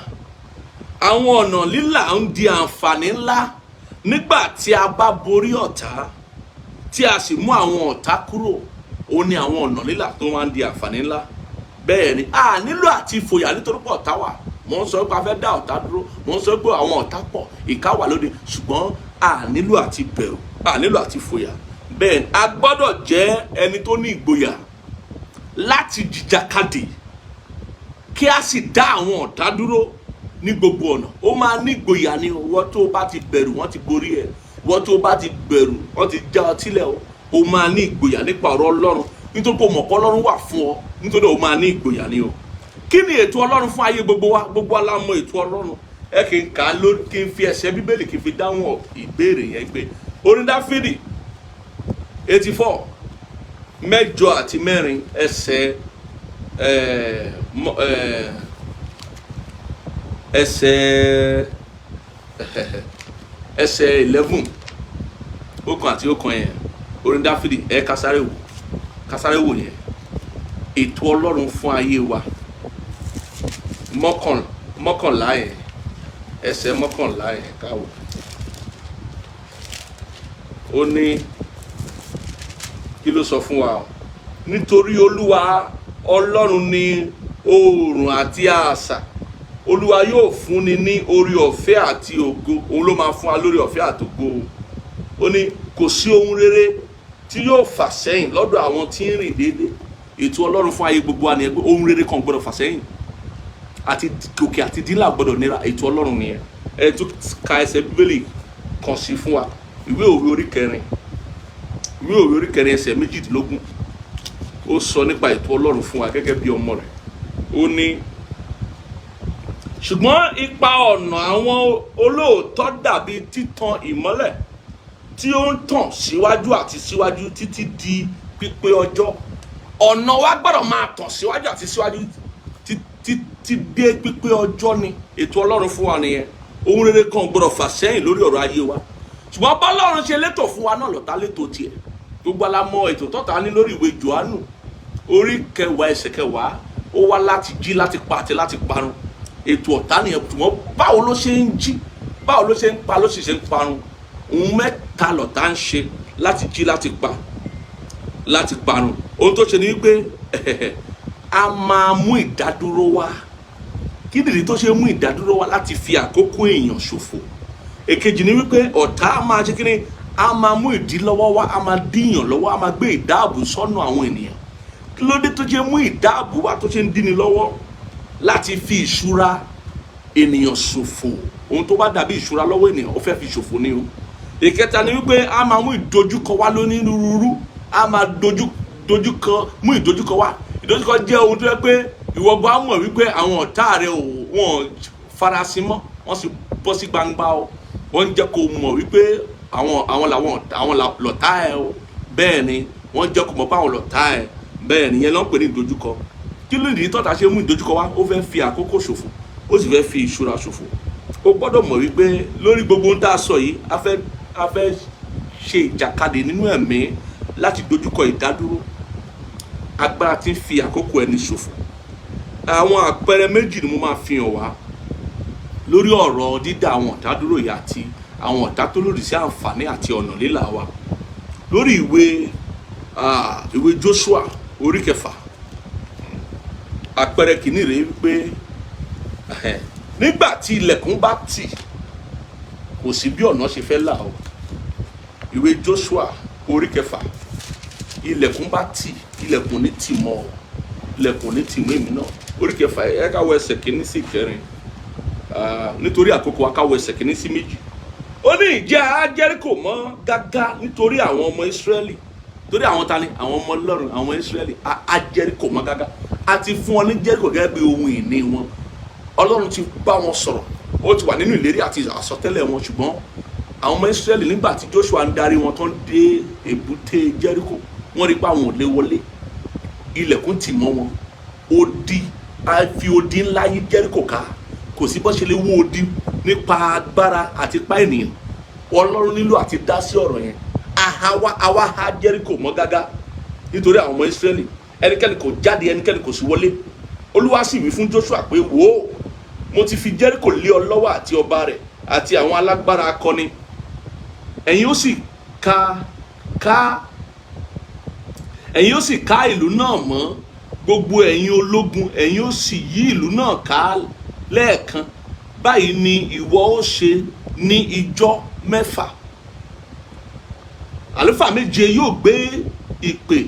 àwọn ọ̀nà lílà ń di àǹfààní ńlá nígbà tí a bá borí ọ̀tá tí a sì mú àwọn ọ̀tá kúrò. Ó ní àwọn ọ̀nà lílà tó máa ń di àǹfààní ńlá. Bẹ́ẹ̀ ni a nílò àti fòyà nítorí pé ọ̀tá wà. Mo ń sọ pé a fẹ́ dá ọ̀tá dúró, mo ń sọ pé àwọn ọ̀tá pọ̀, ìkà wà lóde, ṣùgbọ́n a nílò àti bẹ̀rù, a nílò àti fòyà. Bẹ́ẹ̀ ni a gbọ́dọ̀ jẹ́ ẹni tó ní ìgboyà láti jìjàkadì kí a sì dá àwọn ọ̀tá dúró ní gbogbo ọ̀nà. Ó máa ní ìgboyà ni. Ìwọ tó bá ti bẹ̀rù wọ́n ti borí ẹ̀, ìwọ tó bá ti bẹ̀rù wọ́n ti já ọ sílẹ̀ o. Ó máa ní ìgboyà nípa ọ̀rọ̀ Ọlọ́run nítorí pé o mọ̀ pé Ọlọ́run wà fún ọ, nítorí o máa ní ìgboyà ni o. Kí ni ètò Ọlọ́run fún ayé gbogbo wa? Gbogbo wa la mọ̀ ètò Ọlọ́run. Ẹ kì í kà á lórí, kí n fi ẹsẹ̀ Bíbélì kí n fi dáhùn ìbéèrè yẹn pé orin Dáfídì 84 mẹ́jọ àti mẹ́rin ẹsẹ̀ ẹsẹ̀ 11 ọ̀kan àti ọ̀kan yẹn. Orin Dáfídì kásáré wò yẹn. Ètò Ọlọ́run fún ayé wa mọ́kànlá yẹn, ẹsẹ̀ mọ́kànlá yẹn káwọ́. Ó ní kí ló sọ fún wa? Nítorí Olúwa Ọlọ́run ni oòrùn àti asà. Olúwa yóò fúnni ní orí ọ̀fẹ́ àti ògo. Òun ló máa fún wa lórí ọ̀fẹ́ àti ògo. Ó ní kò sí ohun rere tí yóò fà sẹ́yìn lọ́dọ̀ àwọn tí ń rìn déédéé. Ètò Ọlọ́run fún ayé gbogbo wa ni pé ohun rere kan gbọ́dọ̀ fà sẹ́yìn, àti gòkè àti dínlà gbọ́dọ̀ nira. Ètò Ọlọ́run nìyẹn. Ẹ tún ka ẹsẹ̀ Bíbélì kan sí fún wa. Ìwé Òwe orí kẹrin ẹsẹ̀ 18. Ó sọ nípa ètò Ọlọ́run fún wa gẹ́gẹ́ bí ọmọ rẹ̀. Ó ní ṣùgbọ́n ipa ọ̀nà àwọn olóòótọ́ dàbí títan ìmọ́lẹ̀ tí ó ń tàn síwájú àti síwájú títí di pípé ọjọ́. Ọ̀nà wa gbọ́dọ̀ máa tàn síwájú àti síwájú títí dé pípé ọjọ́ ni. Ètò Ọlọ́run fún wa nìyẹn. Ohun rere kan gbọ́dọ̀ fà sẹ́yìn lórí ọ̀rọ̀ ayé wa. Ṣùgbọ́n bá Ọlọ́run ṣe létò fún wa náà lọ́tà létò tiẹ̀. Gbogbo la mọ̀ ètò tọ́ta ní lórí ìwé Jòhánù orí 10 ẹsẹ̀ 10. Ó wá láti jí, láti pa àti láti parun. Ètò ọ̀tá nìyẹn. Ṣùgbọ́n báwo ló ṣe ń jí, báwo ló ṣe ń pa, ló sì ṣe ń parun? Ohun mẹ́ta lọ̀tá ń ṣe: láti jí, láti pa, láti parun. Ohun tó ṣe ni wípé a máa mú ìdádúró wá. Kí nìdí tó ṣe mú ìdádúró wá? Láti fi àkókò èèyàn ṣòfò. Èkejì ni wípé ọ̀tá máa ṣe kíni? A máa mú ìdílọ́wọ́ wá, a máa díyàn lọ́wọ́, a máa gbé ìdáàbò sọ́nà àwọn ènìyàn. Kí ló dé tó ṣe mú ìdáàbò wá, tó ṣe ń díni lọ́wọ́? Láti fi ìṣúra ènìyàn ṣòfò. Ohun tó bá dàbí ìṣúra lọ́wọ́ ènìyàn, ó fẹ́ fi ṣòfò ni o. Ìkẹta ni wípé a máa mú ìdojúkọ wá lónírúurú. A máa mú ìdojúkọ wá. Ìdojúkọ jẹ́ ohun tó yẹ pé ìwọ gbọ́ á mọ̀ wípé àwọn ọ̀tá rẹ wọ́n farasin mọ́, wọ́n sì bọ́ sí gbangba o. Wọ́n jẹ́ kó mọ̀ wípé àwọn lọ̀tá ẹ o. Bẹ́ẹ̀ ni wọ́n jẹ́ kó mọ̀ pé àwọn lọ̀tá ẹ. Bẹ́ẹ̀ ni yẹn ló ń pè ní ìdojúkọ. Kí ló dé tọ́ta ṣe mú ìdojúkọ wá? Ó fẹ́ fi àkókò ṣòfò, ó sì fẹ́ fi ìṣúra ṣòfò. Ó gbọ́dọ̀ mọ̀ wípé lórí gbogbo ohun tá a sọ yìí, a fẹ́ ṣe ìjàkadì nínú ẹ̀mí láti dojúkọ ìdádúró. Agbára tí ń fi àkókò ẹni ṣòfò. Àwọn àpẹẹrẹ méjì ni mo máa fi hàn wá lórí ọ̀rọ̀ dídá àwọn ọ̀tá dúró yìí àti àwọn ọ̀tá tó lòdì sí àǹfààní àti ọ̀nà lílà wa. Lórí ìwé Joshua orí 6. Àpẹẹrẹ kìíní rèé wípé nígbà tí ilẹ̀kùn bá tì, kò sí bí ọ̀nà ṣe fẹ́ là o. Ìwé Joshua orí 6. Ilẹ̀kùn bá tì, ilẹ̀kùn ní tì mọ́ ọ, ilẹ̀kùn ní tì mọ́ èmi náà. Orí 6 ẹ ká wọ ẹsẹ̀ kìíní sí 4. Nítorí àkókò wa ká wọ ẹsẹ̀ kìíní sí 2. Ó ní ìjẹ́ Jẹ́ríkò mọ́ gágá nítorí àwọn ọmọ Ísírẹ́lì. Torí àwọn tani? Àwọn ọmọ Ọlọ́run, àwọn Ísírẹ́lì. Jẹ́ríkò mọ́ gágá. A ti fún wọn ní Jẹ́ríkò gẹ́gẹ́ bí ohun ìní wọn. Ọlọ́run ti bá wọn sọ̀rọ̀. Ó ti wà nínú ìlérí àti àsọtẹ́lẹ̀ wọn. Ṣùgbọ́n àwọn ọmọ Ísírẹ́lì nígbà tí Joshua ń darí wọn tán dé èbúté Jẹ́ríkò, wọ́n rí pé àwọn ò lè wọlé. Ilẹ̀kùn tì mọ́ wọn. Odi a fi odi ńlá yí Jẹ́ríkò ká. Kò sí bó ṣe lè wó odi nípa agbára àti ipá ènìyàn. Ọlọ́run nílò àti dá sí ọ̀rọ̀ yẹn. Àwa há Jẹ́ríkò mọ́ gágá nítorí àwọn ọmọ Ísírẹ́lì. Ẹnikẹ́ni kò jáde, ẹnikẹ́ni kò sì wọlé. Olúwa sì wí fún Joshua pé wò ó, mo ti fi Jẹ́ríkò lé ọ lọ́wọ́ àti ọba rẹ̀ àti àwọn alágbára akọni. Ẹ̀yin ó sì ká ìlú náà mọ́, gbogbo ẹ̀yin ológun, ẹ̀yin ó sì yí ìlú náà ká lẹ́ẹ̀kan. Báyìí ni ìwọ ó ṣe ní ijọ́ 6. Àlùfáà méje yóò gbé ìpè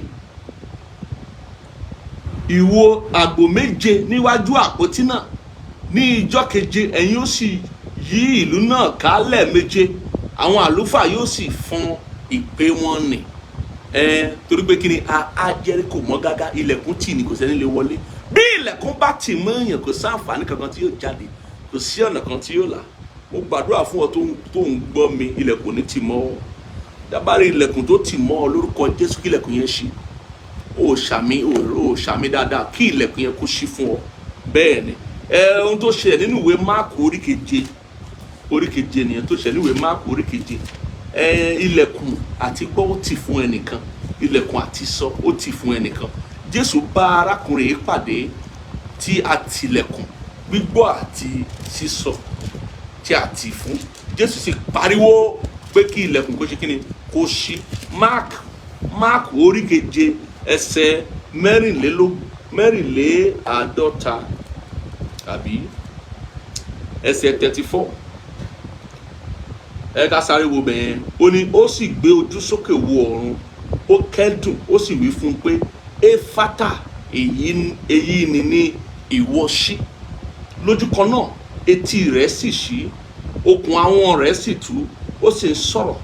ìwo àgbò méje níwájú àpótí náà. Ní ijọ́ keje ẹ̀yin ó sì yí ìlú náà ká lẹ́ẹ̀méje. Àwọn àlùfáà yóò sì fọn ìpè wọn nì. Torí pé kí ni a Jẹ́ríkò mọ́ gágá, ilẹ̀kùn tì ní, kò sẹ́ni lè wọlé. Bí ilẹ̀kùn bá tì mọ́ èèyàn, kò sí àǹfààní kankan tí yóò jáde, kò sí ọ̀nà kan tí yóò là. Mo gbàdúrà fún ọ tó ń gbọ́ mi, ilẹ̀kùn ní tì mọ́ ọ. Dábàárí ilẹ̀kùn tó tì mọ́ ọ lórúkọ Jésù, kí ilẹ̀kùn yẹn ṣí. Ó ṣàmì dáadáa, kí ilẹ̀kùn yẹn kó ṣí fún ọ. Bẹ́ẹ̀ ni ohun tó ṣẹlẹ̀ nínú ìwé Máàkù orí keje nìyẹn tó ṣẹlẹ̀ nínú ìwé Máàkù orí keje. Ilẹ̀kùn àti gbọ́ ó tì fún ẹnìkan, ilẹ̀kùn àti sọ ó tì fún ẹnìkan. Jésù bá arákùnrin yìí pàdé tí a tilẹ̀kùn gbígbọ́ àti sísọ tí a tì fún. Jésù sì pariwo pé kí ilẹ̀kùn kó ṣe kí ni, kó ṣí. Máàkù orí keje ẹsẹ̀ 54 àbí ẹsẹ̀ 34. Ẹ ká sáré wo bẹ́ẹ̀. Ó ní ó sì gbé ojú sókè wo ọ̀run, ó kẹ́dùn, ó sì wí fún un pé éfátà, èyí ni ní ìwọ ṣí. Lójú kan náà etí rẹ̀ sì ṣí, okùn ahọ́n rẹ̀ sì tú, ó sì ń sọ̀rọ̀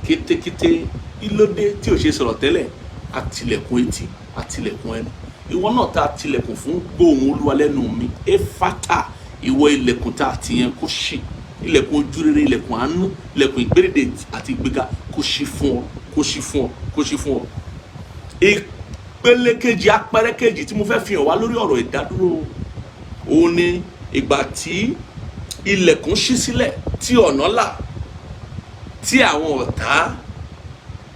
kétékété. Ìlódé tí ò ṣe sọ̀rọ̀ tẹ́lẹ̀, àtìlẹ̀kùn etí, àtìlẹ̀kùn ẹnu. Ìwọ náà tá àtìlẹ̀kùn fún gbóhùn Olúwa lẹ́nu mi. Éfátà, ìwọ ilẹ̀kùn tá àti yẹn kó ṣí. Ilẹ̀kùn ojúrere, ilẹ̀kùn àánú, ilẹ̀kùn ìgbédìde àti ìgbéga kó ṣí fún ọ, kó ṣí fún ọ, kó ṣí fún ọ. Ìpele kejì, àpẹẹrẹ kejì tí mo fẹ́ fi hàn wá lórí ọ̀rọ̀ ìdádúró, òun ni ìgbà tí ilẹ̀kùn ṣí sílẹ̀, tí ọ̀nà là, tí àwọn ọ̀tá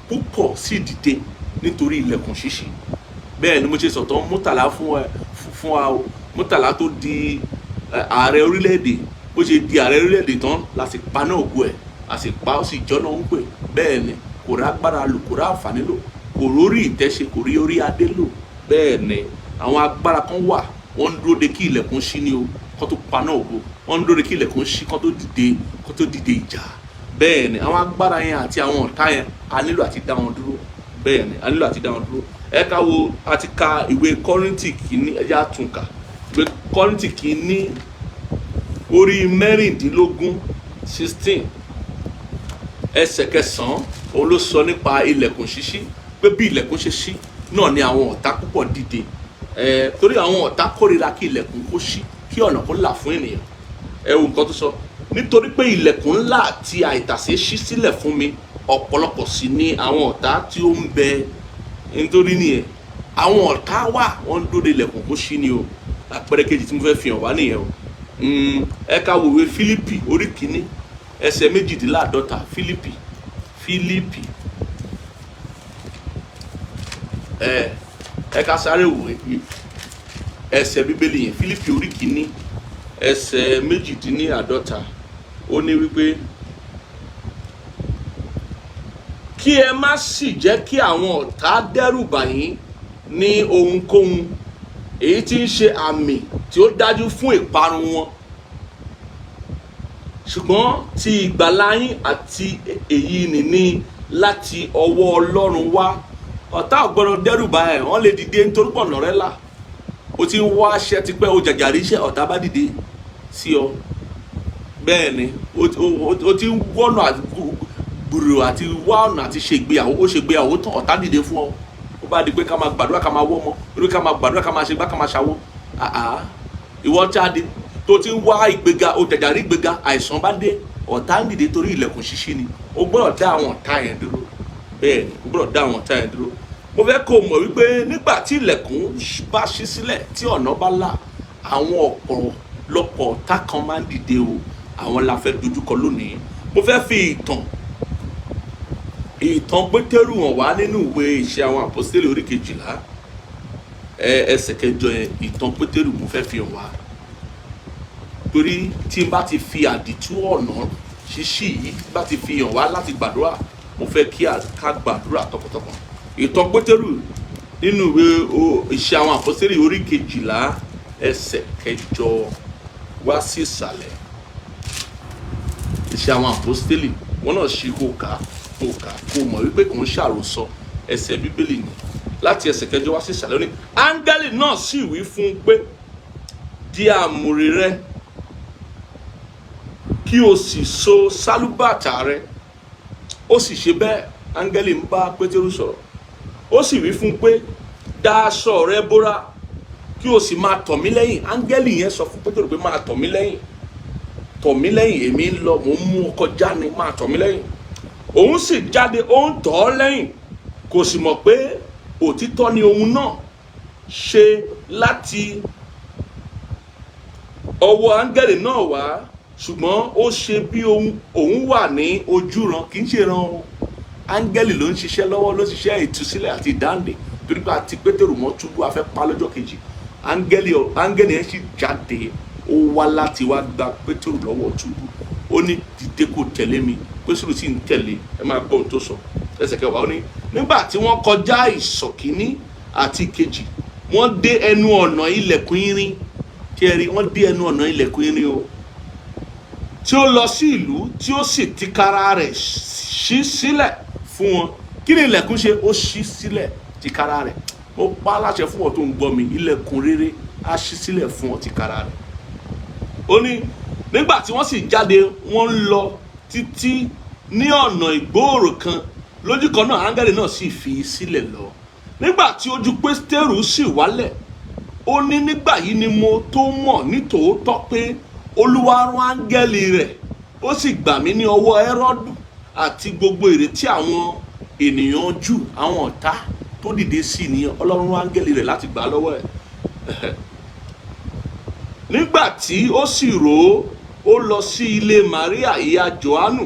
púpọ̀ sì dìde nítorí ilẹ̀kùn ṣíṣí. Bẹ́ẹ̀ ni mo ṣe sọ̀tọ̀ Murtala fún wa o. Murtala tó di ààrẹ orílẹ̀-èdè, bó ṣe di ààrẹ orílẹ̀-èdè tán la sì paná ògo ẹ̀, a sì pa ó sì jọ́nà ń pè. Bẹ́ẹ̀ ni kò rí agbára lò, kò rí àǹfààní lò, kò rórí ìtẹ́ṣe, kò rí orí adé lò. Bẹ́ẹ̀ ni àwọn agbára kan wà, wọ́n ń dúró de kí ilẹ̀kùn ṣí ni o, kó tó paná ògo. Wọ́n ń dúró de kí ilẹ̀kùn ṣí kó tó dìde ìjà. Bẹ́ẹ̀ ni àwọn agbára yẹn àti àwọn ọ̀tá yẹn a nílò àti dá wọn dúró. Bẹ́ẹ̀ ni a nílò àti dá wọn dúró. Ẹ ká wo, a ti ka ìwé Kọ́ríńtì kìíní, ẹ jẹ́ á tún kà. Ìwé Kọ́ríńtì kìíní orí 16 ẹsẹ̀ 9 òun ló sọ nípa ilẹ̀kùn ṣíṣí, pé bí ilẹ̀kùn ṣe ṣí náà ni àwọn ọ̀tá púpọ̀ dìde. Torí àwọn ọ̀tá kórìíra kí ilẹ̀kùn kó ṣí, kí ọ̀nà kó là fún ènìyàn. Ẹ wo nǹkan tó sọ, nítorí pé ilẹ̀kùn ńlá àti àìtàsé ṣí sílẹ̀ fún mi, ọ̀pọ̀lọpọ̀ sì ni àwọn ọ̀tá tí ó ń bẹ. Nítorí nìyẹn àwọn ọ̀tá wà, wọ́n ń dóde ilẹ̀kùn kó ṣí ni o. Àpẹẹrẹ kejì tí mo fẹ́ fi hàn wá nìyẹn o. Ẹ ká wo ìwé Fílípì orí kìíní ẹsẹ̀ 52. Fílípì ẹ ká sáré wò ẹsẹ̀ bíbélì yẹn. Fílípì orí kìíní ẹsẹ̀ 52. Ó ní wípé kí ẹ má sì jẹ́ kí àwọn ọ̀tá dẹ́rù bà yín ní ohunkóhun, èyí tí ń ṣe àmì tí ó dájú fún ìparun wọn, ṣùgbọ́n ti ìgbàlà yín àti èyí nìní láti ọwọ́ Ọlọ́run wá. Ọ̀tá ò gbọ́dọ̀ dẹ́rù bà ẹ́, wọ́n lè dìde nítorí pọ̀nà rẹ là. O ti ń wá aṣẹ tipẹ́, o jàjàrí iṣẹ́, ọ̀tá bá dìde sí ọ. Bẹ́ẹ̀ ni o ti ń wọ́nà gbùrù àti wá ọ̀nà àti ṣe ìgbéyàwó, ó ṣe ìgbéyàwó tán, ọ̀tá dìde fún ọ. Ó bá di pé ká máa gbàdúrà, ká máa wọ́ ọmọ, orí ká máa gbàdúrà, ká máa ṣe gbá, ká máa ṣàwó. Ìwọ jáde tó ti ń wá ìgbéga, o jàjàrí ìgbéga, àìsàn bá dé, ọ̀tá ń dìde torí ilẹ̀kùn ṣíṣí ni. O gbọ́dọ̀ dá àwọn ọ̀tá yẹn dúró. Bẹ́ẹ̀ ni o gbọ́dọ̀ dá àwọn ọ̀tá yẹn dúró. Mo fẹ́ kó mọ̀ wípé nígbà tí ilẹ̀kùn bá ṣí sílẹ̀, tí ọ̀nà bá là, àwọn ọ̀pọ̀lọpọ̀ ọ̀tá kan máa ń dìde o, àwọn la fẹ́ dojúkọ lónìí. Mo fẹ́ fi ìtàn Pétérù hàn wá nínú ìwé Iṣẹ́ àwọn Àpọ́stélì orí 12 ẹsẹ̀ 8 yẹn. Ìtàn Pétérù mo fẹ́ fi hàn wá, torí tí n bá ti fi àdìtú ọ̀nà ṣíṣí yìí bá ti fi hàn wá láti gbàdúrà, mo fẹ́ kí ká gbàdúrà tọkàntọkàn. Ìtàn Pétérù nínú ìwé Iṣẹ́ àwọn Àpọ́stélì orí 12 ẹsẹ̀ 8 wá sí ìsàlẹ̀. Iṣẹ́ àwọn Àpọ́stélì, wọn náà ṣí kó mọ̀ wípé kò ń ṣàròsọ, ẹsẹ̀ bíbélì ni. Láti ẹsẹ̀ 8 wá sí ìsàlẹ̀, ó ní áńgẹ́lì náà sì wí fún un pé di àmùrè rẹ kí o sì so sálúbàtà rẹ. Ó sì ṣe bẹ́ẹ̀. Áńgẹ́lì ń bá Pétérù sọ̀rọ̀. Ó sì wí fún un pé dá aṣọ rẹ bóra kí o sì máa tọ̀ mí lẹ́yìn. Áńgẹ́lì yẹn sọ fún Pétérù pé máa tọ̀ mí lẹ́yìn, èmi ń lọ, mò ń mú ọ kọjá ni, máa tọ̀ mí lẹ́yìn. Òun sì jáde, ó ń tọ̀ ọ́ lẹ́yìn, kò sì mọ̀ pé òtítọ́ ni ohun náà ṣe láti ọwọ́ áńgẹ́lì náà wá, ṣùgbọ́n ó ṣe bí òun wà ní ojúran, kì í ṣe ran o. Áńgẹ́lì ló ń ṣiṣẹ́ lọ́wọ́, ló ṣiṣẹ́ ìtúsílẹ̀ àti ìdáǹdè, torí pé àti Pétérù mọ́ túbú, a fẹ́ pa lọ́jọ́ kejì. Áńgẹ́lì yẹn sì jáde, ó wá láti wá gba Pétérù lọ́wọ́ túbú. Ó ní dìde kó tẹ̀lé mi. Pétérù sì ń tẹ̀lé. Ẹ máa gbọ́ ohun tó sọ. Ẹsẹ̀ 10 ó ní nígbà tí wọ́n kọjá ìsọ̀ kìíní àti kejì, wọ́n dé ẹnu ọ̀nà ilẹ̀kùn irin. Tí ẹ rí, wọ́n dé ẹnu ọ̀nà ilẹ̀kùn irin o, tí ó lọ sí ìlú, tí ó sì tìkára rẹ̀ ṣí sílẹ̀ fún wọn. Kí ni ilẹ̀kùn ṣe? Ó ṣí sílẹ̀ tìkára rẹ̀. Mo pa láṣẹ fún ọ tó ń gbọ́ mi, ilẹ̀kùn rere á ṣí sílẹ̀ fún ọ tìkára rẹ̀. Ó ní nígbà tí wọ́n sì jáde, wọ́n ń lọ títí ní ọ̀nà ìgbóòrò kan, lójú kan náà áńgẹ́lì náà sì fi sílẹ̀ lọ. Nígbà tí ojú Pétérù sì wálẹ̀, ó ní nígbà yìí ni mo tó mọ̀ nítòótọ́ pé Olúwa rán áńgẹ́lì rẹ̀, ó sì gbà mí ní ọwọ́ Hẹ́rọ́dù àti gbogbo ìrètí àwọn ènìyàn Júù, àwọn ọ̀tá tó dìde sí ni Ọlọ́run rán áńgẹ́lì rẹ̀ láti gbà lọ́wọ́ ẹ̀. Nígbà tí ó sì rò ó lọ sí ilé Màríà ìyá Jòhánù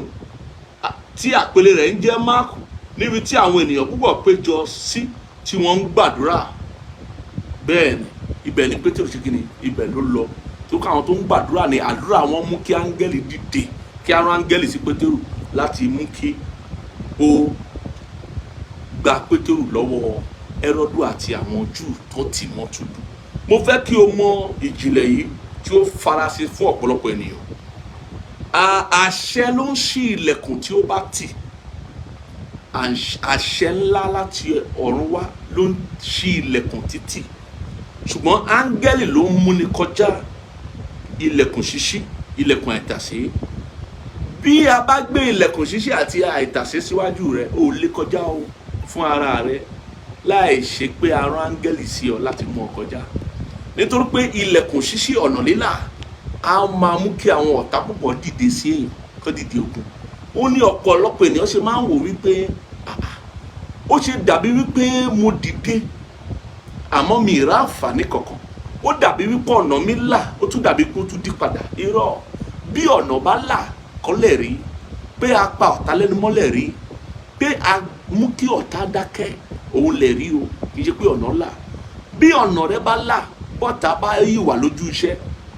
tí àpèlé rẹ̀ ń jẹ́ Máàkù, níbi tí àwọn ènìyàn púpọ̀ péjọ sí tí wọ́n ń gbàdúrà. Bẹ́ẹ̀ ni, ibẹ̀ ni Pétérù ṣe kíni, ibẹ̀ ló lọ. Tó káwọn tó ń gbàdúrà ní àdúrà wọn mú kí áńgẹ́lì dìde, kí á rán áńgẹ́lì sí Pétérù láti mú kí ó gba Pétérù lọ́wọ́ Hẹ́rọ́dù àti àwọn Júù tó tì mọ́ túbú. Mo fẹ́ kí o mọ ìjìnlẹ̀ yìí tí ó farasin fún ọ̀pọ̀lọpọ̀ ènìyàn. Àṣẹ ló ń ṣí ilẹ̀kùn tí ó bá tì. Àṣẹ ńlá láti ọ̀run wá ló ń ṣí ilẹ̀kùn títì. Ṣùgbọ́n áńgẹ́lì ló ń múni kọjá ilẹ̀kùn ṣíṣí, ilẹ̀kùn àìtàsé. Bí a bá gbé ilẹ̀kùn ṣíṣí àti àìtàsé síwájú rẹ, o lè kọjá o fún ara rẹ láì ṣe pé a rán áńgẹ́lì sí ọ láti mú ọ kọjá. Nítorí pé ilẹ̀kùn ṣíṣí, ọ̀nà lílà, á máa mú kí àwọn ọ̀tá púpọ̀ dìde sí èèyàn, kó dìde ogun. Ó ní ọ̀pọ̀lọpọ̀ ènìyàn ṣe máa ń wò wípé ó ṣe dàbí wípé mo dìde àmọ́ mi ìrá àǹfààní kankan. Ó dàbí wípé ọ̀nà mi là, ó tún dàbí pé ó tún dí padà. Irọ́, bí ọ̀nà bá là kọ́lẹ̀ rí, pé a pa ọ̀tá lẹ́nu mọ́lẹ̀ rí, pé a mú kí ọ̀tá dákẹ́, òun lè rí o, kì í ṣe pé ọ̀nà là. Bí ọ̀nà rẹ bá là, bọ́tà bá yí wà lójú iṣẹ́,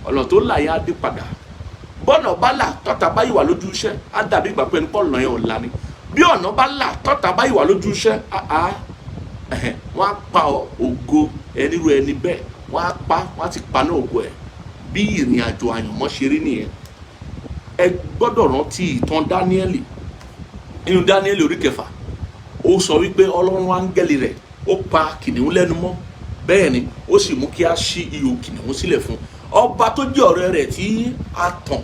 ọ̀nà tó là yẹn á dé padà. Bọ́nà bá là, tọ́tà bá yí wà lójú iṣẹ́, á dàbí ìgbà pé nípa ọ̀nà yẹn ò là ni. Bí ọ̀nà bá là, tọ́tà bá yí wà lójú iṣẹ́, wọ́n á pa ògo ẹni ru ẹni bẹ́ẹ̀, wọ́n á ti paná ògo ẹ̀. Bí ìrìn àjò àyànmọ́ ṣe rí nìyẹn. Ẹ gbọ́dọ̀ rántí ìtàn Dáníẹ́lì. Nínú Dáníẹ́lì orí 9, ó sọ wípé Ọlọ́run áńgẹ́lì rẹ̀ ó pa kìnìún lẹ́nu mọ́. Bẹ́ẹ̀ ni, ó sì mú kí a ṣí ihò kìnìún sílẹ̀ fún ọba tó jẹ́ ọ̀rẹ́ rẹ̀ tí a tàn,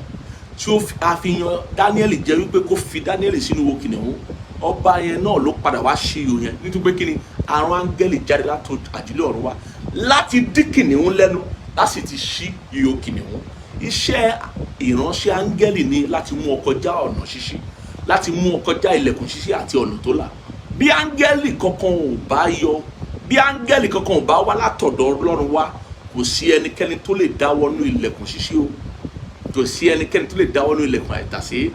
tí a fi yan Dáníẹ́lì jẹ́ wípé kó fi Dáníẹ́lì sínú ihò kìnìún. Ọba yẹn náà ló padà wá ṣí ihò yẹn, nítorí pé kíni, àrùn áńgẹ́lì jáde láti àjílé ọ̀run wá láti dí kìnìún lẹ́nu, láti ti ṣí ihò kìnìún. Iṣẹ́ ìránṣẹ́ áńgẹ́lì ni láti mú ọ kọjá ọ̀nà ṣíṣí, láti mú ọ kọjá ilẹ̀kùn ṣíṣí àti ọ̀nà tó là. Bí áńgẹ́lì kankan ò bá yọ, bí áńgẹ́lì kankan ò bá wá látọ̀dọ̀ Ọlọ́run wá, kò sí ẹnikẹ́ni tó lè dáwọ́nú ilẹ̀kùn ṣíṣí o, kò sí ẹnikẹ́ni tó lè dáwọ́nú ilẹ̀kùn àìtàsé.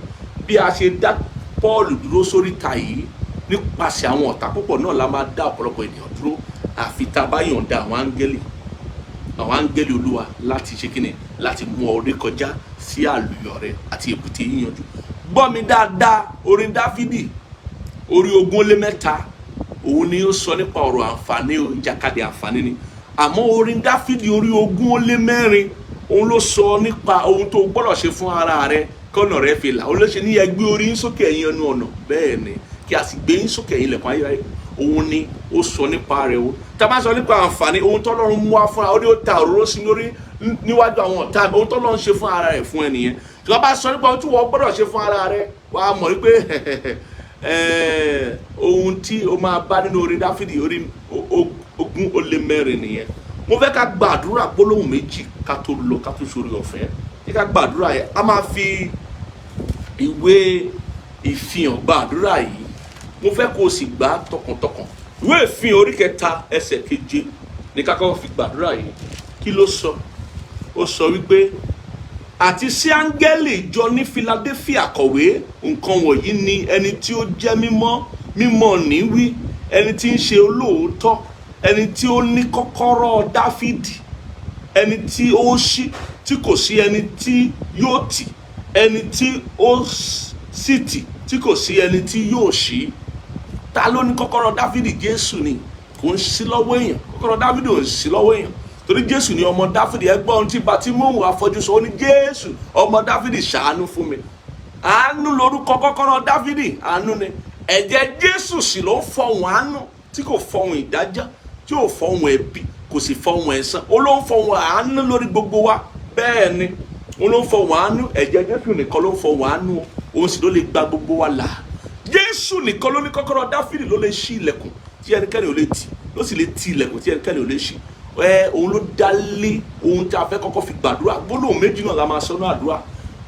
Bí a ṣe dá Paul dúró sórí ta yìí nípasẹ̀ àwọn ọ̀tá púpọ̀ náà la máa dá ọ̀pọ̀lọpọ̀ ènìyàn dúró àfi tá a bá yọ̀ǹda àwọn áńgẹ́lì Olúwa láti ṣe kíni, láti mú ọ rí kọjá sí àlùyọ rẹ àti èbúté yíyanjú. Gbọ́ mi dáadáa, orin Dáfídì orí 103 òun ni ó sọ nípa ọ̀rọ̀ àǹfààní, ìjàkadì àǹfààní ni. Àmọ́ orin Dáfídì orí 104 òun ló sọ nípa ohun tó gbọ́dọ̀ ṣe fún ara rẹ kọ́nà rẹ fi là. Òun ló ṣe ní ẹ gbé orí yín sókè ẹ̀yin ẹnu ọ̀nà, bẹ́ẹ̀ ni kí a sì gbé yín sókè ẹ̀yin ilẹ̀kùn ayérayé. Òun ni ó sọ nípa rẹ̀ o. Tá a bá sọ nípa àǹfààní, ohun tọ́lọ́run mú wá fúnra, ó ní ó ta òróró sí lórí níwájú àwọn ọ̀tá, ohun tọ́lọ́run ṣe fún ara rẹ̀ fún ẹnìyẹn. Tí wọ́n bá sọ nípa ohun tí wọ́n gbọ́dọ̀ ṣe fún ara rẹ̀, wàá mọ̀ wípé ohun tí o máa bá nínú orin Dáfídì orí 104 nìyẹn. Mo fẹ́ ká gbàdúrà gbólóhùn méjì ká tó lọ, ká tó sórí ọ̀fẹ́. Ní ká gbàdúrà yẹn, a máa fi ìwé ìfihàn gbàdúrà yìí. Mo fẹ́ kó o sì gbà tọkàntọkàn. Ìwé ìfihàn orí 3 ẹsẹ̀ 7 ní ká kọ́kọ́ fi gbàdúrà yìí. Kí ló sọ? Ó sọ wípé àti sí áńgẹ́lì ìjọ ní Philadelphia kọ̀wé, nǹkan wọ̀nyí ni ẹni tí ó jẹ́ mímọ́ ní wí, ẹni tí ń ṣe olóòótọ́, ẹni tí ó ní kọ́kọ́rọ́ Dáfídì, ẹni tí ó ṣí tí kò sí ẹni tí yóò tì, ẹni tí ó sì tì tí kò sí ẹni tí yóò ṣí. Ta ló ní kọ́kọ́rọ́ Dáfídì? Jésù ni. Kò ń ṣí lọ́wọ́ èèyàn. Kọ́kọ́rọ́ Dáfídì ò ń ṣí lọ́wọ́ èèyàn, torí Jésù ni ọmọ Dáfídì. Ẹgbọ́n ohun tí Bátímóù afọ́jú sọ, ó ní Jésù ọmọ Dáfídì ṣàánú fún mi. Àánú lórúkọ kọ́kọ́rọ́ Dáfídì, àánú ni. Ẹ̀jẹ̀ Jésù sì ló ń fọhùn àánú, tí kò fọhùn ìdájọ́, tí ò fọhùn ẹ̀bi, kò sì fọhùn ẹ̀san. Ó ló ń fọhùn àánú lórí gbogbo wa. Bẹ́ẹ̀ ni, ó ló ń fọhùn àánú. Ẹ̀jẹ̀ Jésù nìkan ló ń fọhùn àánú, òun sì ló lè gba gbogbo wa là. Jésù nìkan ló ní kọ́kọ́rọ́ Dáfídì, ló lè ṣí ilẹ̀kùn tí ẹnikẹ́ni ò lè tì, ló sì lè ti ilẹ̀kùn tí ẹnikẹ́ni ò lè ṣí. Òun ló dá lé ohun tí a fẹ́ kọ́kọ́ fi gbàdúrà. Gbólóhùn méjì náà la máa sọ ní àdúrà.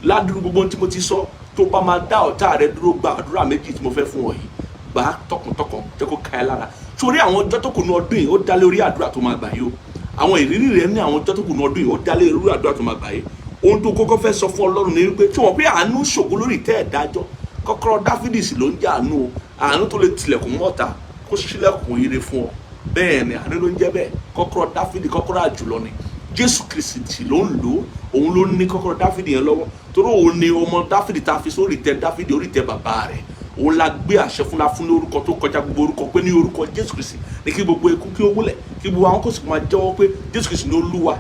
Ládùúgbò gbogbo ohun tí mo ti sọ, tó bá máa dá ọ̀tá rẹ dúró, gba àdúrà méjì tí mo fẹ́ fún ọ yìí. Gbà á tọkàntọkàn, jẹ́ kó ká ẹ lára. Torí àwọn ọjọ́ tó kù ní ọdún yìí ó dá lé orí àdúrà tó máa gbà yìí o. Àwọn ìrírí rẹ ní àwọn ọjọ́ tó kù ní ọdún yìí ó dá lé orí àdúrà tó máa gbà yìí. Ohun tó kọ́kọ́ fẹ́ sọ fún Ọlọ́run ni wípé tí wọ́n pé àánú ṣògo lórí ìtẹ́ ìdájọ́, kọ́kọ́rọ́ Dáfídì sì ló ń jẹ́ àánú o. Àánú tó lè tilẹ̀kùn mọ́ta kó ṣílẹ̀kùn ire fún ọ. Bẹ́ẹ̀ ni àánú ló ń jẹ́ bẹ́ẹ̀. Kọ́kọ́rọ́ Dáfídì, kọ́kọ́rọ́ àjùlọ ni. Jésù Kristi ló ń lò ó. Òun ló ní kọ́kọ́rọ́ Dáfídì yẹn lọ́wọ́. Torí òun ni ọmọ Dáfídì tá a fi sórí ìtẹ́ Dáfídì, orí ìtẹ́ bàbá rẹ̀. Òun la gbé àṣẹ fún orúkọ tó kọjá gbogbo orúkọ, pé ní orúkọ Jésù Kristi ní kí gbogbo ikú kí ó wólẹ̀, kí gbogbo àwọn kò sì máa jẹ́wọ́ pé Jésù Kristi ni Olúwa.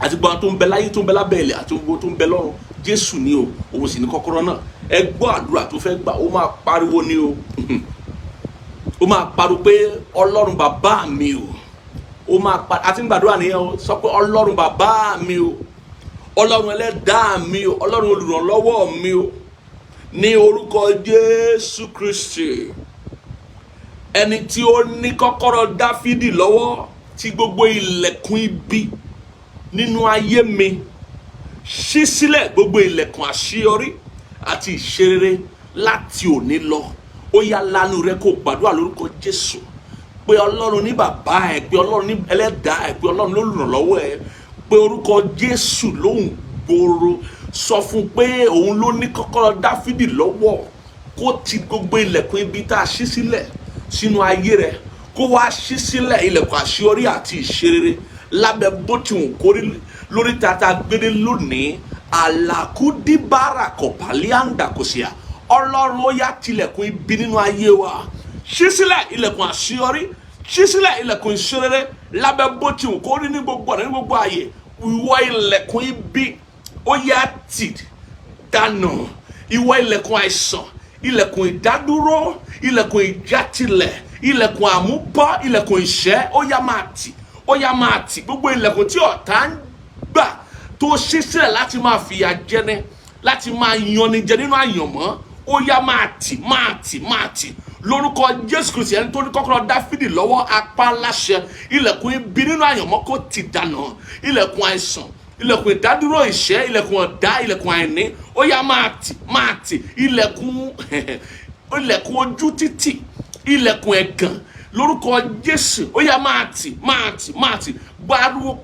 Àti gbogbo àwọn tó ń bẹ láyé, tó ń bẹ lábẹ́ ilẹ̀, àti gbogbo tó ń bẹ lọ́run, Jésù ni o. Òun sì ní kọ́kọ́rọ́ náà. Ẹ gbọ́ àdúrà tó fẹ́ gbà, ó máa pariwo ni o. Ó máa pariwo pé Ọlọ́run bàbá mi o. Ó máa pariwo, àti gbàdúrà nìyẹn o. Sọ pé Ọlọ́run bàbá mi o, Ọlọ́run ẹlẹ́dàá mi o, Ọlọ́run olùrànlọ́wọ́ mi o, ní orúkọ Jésù Kristi, ẹni tí ó ní kọ́kọ́rọ́ Dáfídì lọ́wọ́, tí gbogbo ilẹ̀kùn ibi nínú ayé mi ṣí sílẹ̀, gbogbo ilẹ̀kùn àṣeyọrí àti ìṣerere láti òní lọ. Ó yá lanu rẹ kó gbàdúrà lórúkọ Jésù, pé Ọlọ́run ní bàbá ẹ, pé Ọlọ́run ní ẹlẹ́dàá ẹ, pé Ọlọ́run lólùrànlọ́wọ́ ẹ, pé orúkọ Jésù lóhùn gbòòrò. Sọ fún pé òun ló ní kọ́kọ́rọ́ Dáfídì lọ́wọ́, kó ti gbogbo ilẹ̀kùn ibi tá a ṣí sílẹ̀ sínú ayé rẹ, kó wá ṣí sílẹ̀ ilẹ̀kùn àṣeyọrí àti ìṣerere lábẹ́ bó ti wù kórí lórí tata gbére lónìí. Àlàkùdíbàrà kọ̀pálíàǹdà kò sí à. Ọlọ́run ó yá tilẹ̀kùn ibi nínú ayé wa, ṣí sílẹ̀ ilẹ̀kùn àṣeyọrí, ṣí sílẹ̀ ilẹ̀kùn ìṣerere lábẹ́ bó ti wù kórí ní gbogbo ọ̀nà, ní gbogbo ààyè. Ìwọ ilẹ̀kùn ibi ó yá tì dànù. Ìwọ ilẹ̀kùn àìsàn, ilẹ̀kùn ìdádúró, ilẹ̀kùn ìjátilẹ̀, ilẹ̀kùn àmúbọ́, ilẹ̀kùn ìṣẹ́, ó yá máa tì, ó yá máa tì. Gbogbo ilẹ̀kùn tí ọ̀tá ń gbà tó ṣí sílẹ̀ láti máa fìyà jẹni, láti máa yanni jẹ nínú àyànmọ́, ó yá máa tì, máa tì, máa tì. Lórúkọ Jésù Kristi, ẹni tó ní kọ́kọ́rọ́ Dáfídì lọ́wọ́, apá láṣẹ ilẹ̀kùn ibi nínú àyànmọ́ kó tì dànù. Ilẹ̀kùn àìsàn, ilẹ̀kùn ìdádúró ìṣẹ́, ilẹ̀kùn ọ̀dá, ilẹ̀kùn àìní, ó yá máa tì, máa tì. Ilẹ̀kùn ojú títì, ilẹ̀kùn ẹ̀gàn, lórúkọ Jésù ó yá máa tì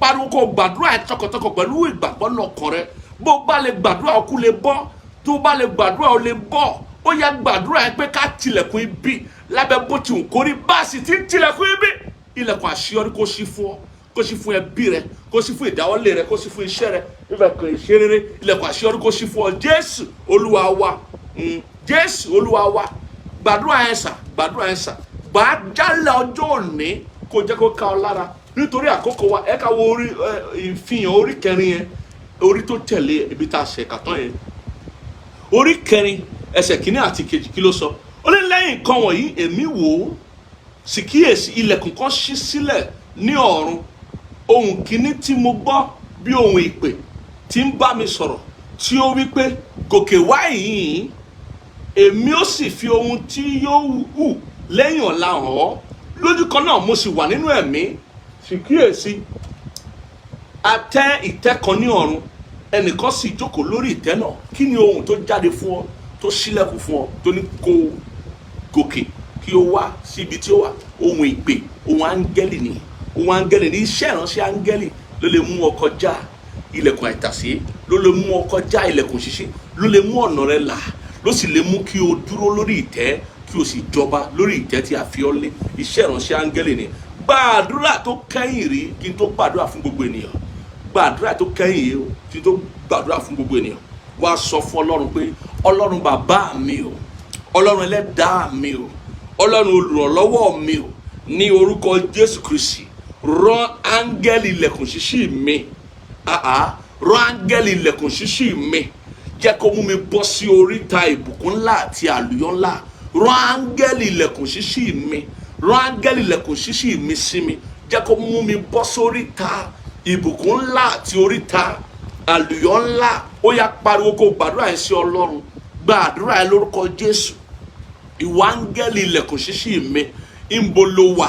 pariwo kó gbàdúrà ẹ tọkàntọkàn pẹ̀lú ìgbàgbọ́ lọ́kàn rẹ. bó bá lè gbàdúrà ọkú lè bọ́, tó bá lè gbàdúrà ó lè bọ́. ó yá gbàdúrà ẹ pé ká tilẹ̀kùn ibi lábẹ́ bó ti wù kórí bá a sì ti tilẹ̀kùn ibi, ilẹ̀kùn àṣeyọrí kó ṣí fún ọ, kó ṣí fún ẹbí rẹ, kó ṣí fún ìdáwọ́lé rẹ, kó ṣí fún iṣẹ́ rẹ, ilẹ̀kùn ìṣerere, ilẹ̀kùn àṣeyọrí kó ṣí fún ọ. Jésù Olúwa wa, Jésù Olúwa wa. gbàdúrà ẹ sà, gbàdúrà ẹ sà, gbà á jálẹ̀ ọjọ́ òní kó jẹ́ kó ká ọ lára nítorí àkókò wa. ẹ ká wo orí ìfihàn orí kẹrin yẹn, orí tó tẹ̀lé ibi tá a ṣe kàtán yẹn, orí kẹrin ẹsẹ̀ kìíní àti kejì kí ló sọ? ó ní lẹ́yìn nǹkan wọ̀nyí èmi wò ó sì kíyèsí ilẹ̀kùn kan ṣí sílẹ̀ ní ọ̀run. ohùn kìíní tí mo gbọ́ bí ohùn ìpè tí ń bá mi sọ̀rọ̀, tí ó wí pé gòkè wá ìhín, èmi ó sì fi ohun tí yóò hù lẹ́yìn ọ̀la hàn ọ́. lójú kan náà mo sì wà nínú ẹ̀mí, sì kíyèsí a tẹ́ ìtẹ́ kan ní ọ̀run, ẹnìkan sì jókòó lórí ìtẹ́ náà. kí ni ohùn tó jáde fún ọ, tó ṣílẹ̀kùn fún ọ, tó ní kó gòkè kí o wá síbi tí ó wà? ohùn ìpè, ohùn áńgẹ́lì ni, ohùn áńgẹ́lì ni. iṣẹ́ ìránṣẹ́ áńgẹ́lì ló lè mú ọ kọjá ilẹ̀kùn àìtàsé, ló lè mú ọ kọjá ilẹ̀kùn ṣíṣí, ló lè mú ọ̀nà rẹ là, ló sì lè mú kí o dúró lórí ìtẹ́, kí o sì jọba lórí ìtẹ́ tí a fi ọ́ lé. iṣẹ́ ìránṣẹ́ áńgẹ́lì ni. gbàdúrà tó kẹ́yìn rí kí n tó gbàdúrà fún gbogbo ènìyàn, gbàdúrà tó kẹ́yìn yìí kí n tó gbàdúrà fún gbogbo ènìyàn. wá sọ fún Ọlọ́run pé Ọlọ́run bàbá mi o, Ọlọ́run ẹlẹ́dàá mi o, Ọlọ́run olùrànlọ́wọ́ mi o, ní orúkọ Jésù Kristi, rán áńgẹ́lì ilẹ̀kùn ṣíṣí mi, rán áńgẹ́lì ilẹ̀kùn ṣíṣí mi, jẹ́ kó mú mi bọ́ sí oríta ìbùkún ńlá àti àlùyọ ńlá. rán áńgẹ́lì ilẹ̀kùn ṣíṣí mi, rán áńgẹ́lì ilẹ̀kùn ṣíṣí mi sí mi, jẹ́ kó mú mi bọ́ sóríta ìbùkún ńlá àti oríta àlùyọ ńlá. ó yá pariwo kó gbàdúrà ẹ sí Ọlọ́run, gbàdúrà ẹ lórúkọ Jésù. ìwà áńgẹ́lì ilẹ̀kùn ṣíṣí mi, ńbo lo wà?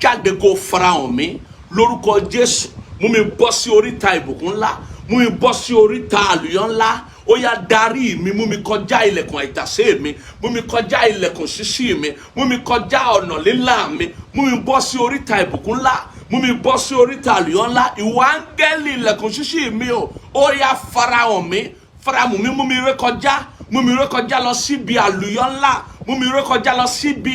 jáde kó farahàn mi lórúkọ Jésù. mú mi bọ́ sí oríta ìbùkún ńlá, mú mi bọ́ sí oríta àlùyọ ńlá. ó yá darí mi, mú mi kọjá ilẹ̀kùn àìtàsé mi, mú mi kọjá ilẹ̀kùn ṣíṣí mi, mú mi kọjá ọ̀nà lílà mi, mú mi bọ́ sí oríta ìbùkún ńlá, mú mi bọ́ sí oríta àlùyọ ńlá. ìwà áńgẹ́lì ilẹ̀kùn ṣíṣí mi o, ó yá farahàn mi, farahàn mi, mú mi rékọjá lọ síbi àlùyọ ńlá, mú mi rékọjá lọ síbi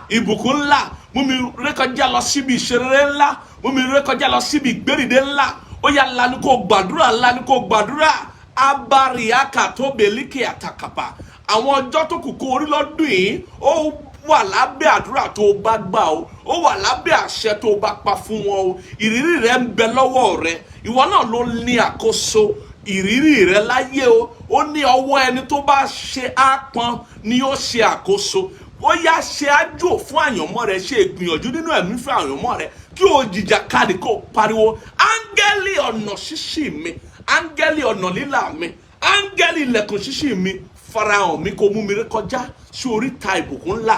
ìbùkún ńlá, mú mi rékọjá lọ síbi ìṣerere ńlá, mú mi rékọjá lọ síbi ìgbérìdé ńlá. ó yá lanu kó gbàdúrà, lanu kó gbàdúrà. abariaka tó belíkì àtàkàpà. àwọn ọjọ́ tó kù kó orí lọ́dún yìí ó wà lábẹ́ àdúrà tó bá gbà o, ó wà lábẹ́ àṣẹ tó bá pa fún wọn o. ìrírí rẹ ń bẹ lọ́wọ́ rẹ, ìwọ náà ló ní àkóso ìrírí rẹ láyé o. ó ní ọwọ́ ẹni tó bá ṣe ápọn ni ó ṣe àkóso. ó yá ṣe àjò fún àyànmọ́ rẹ, ṣe ìgbìyànjú nínú ẹ̀mí fún àyànmọ́ rẹ, kí o jìjàkadì kó pariwo áńgẹ́lì ọ̀nà ṣíṣí mi, áńgẹ́lì ọ̀nà lílà mi, áńgẹ́lì ilẹ̀kùn ṣíṣí mi, farahàn mi kó mú mi rékọjá sí oríta ìbùkún ńlá.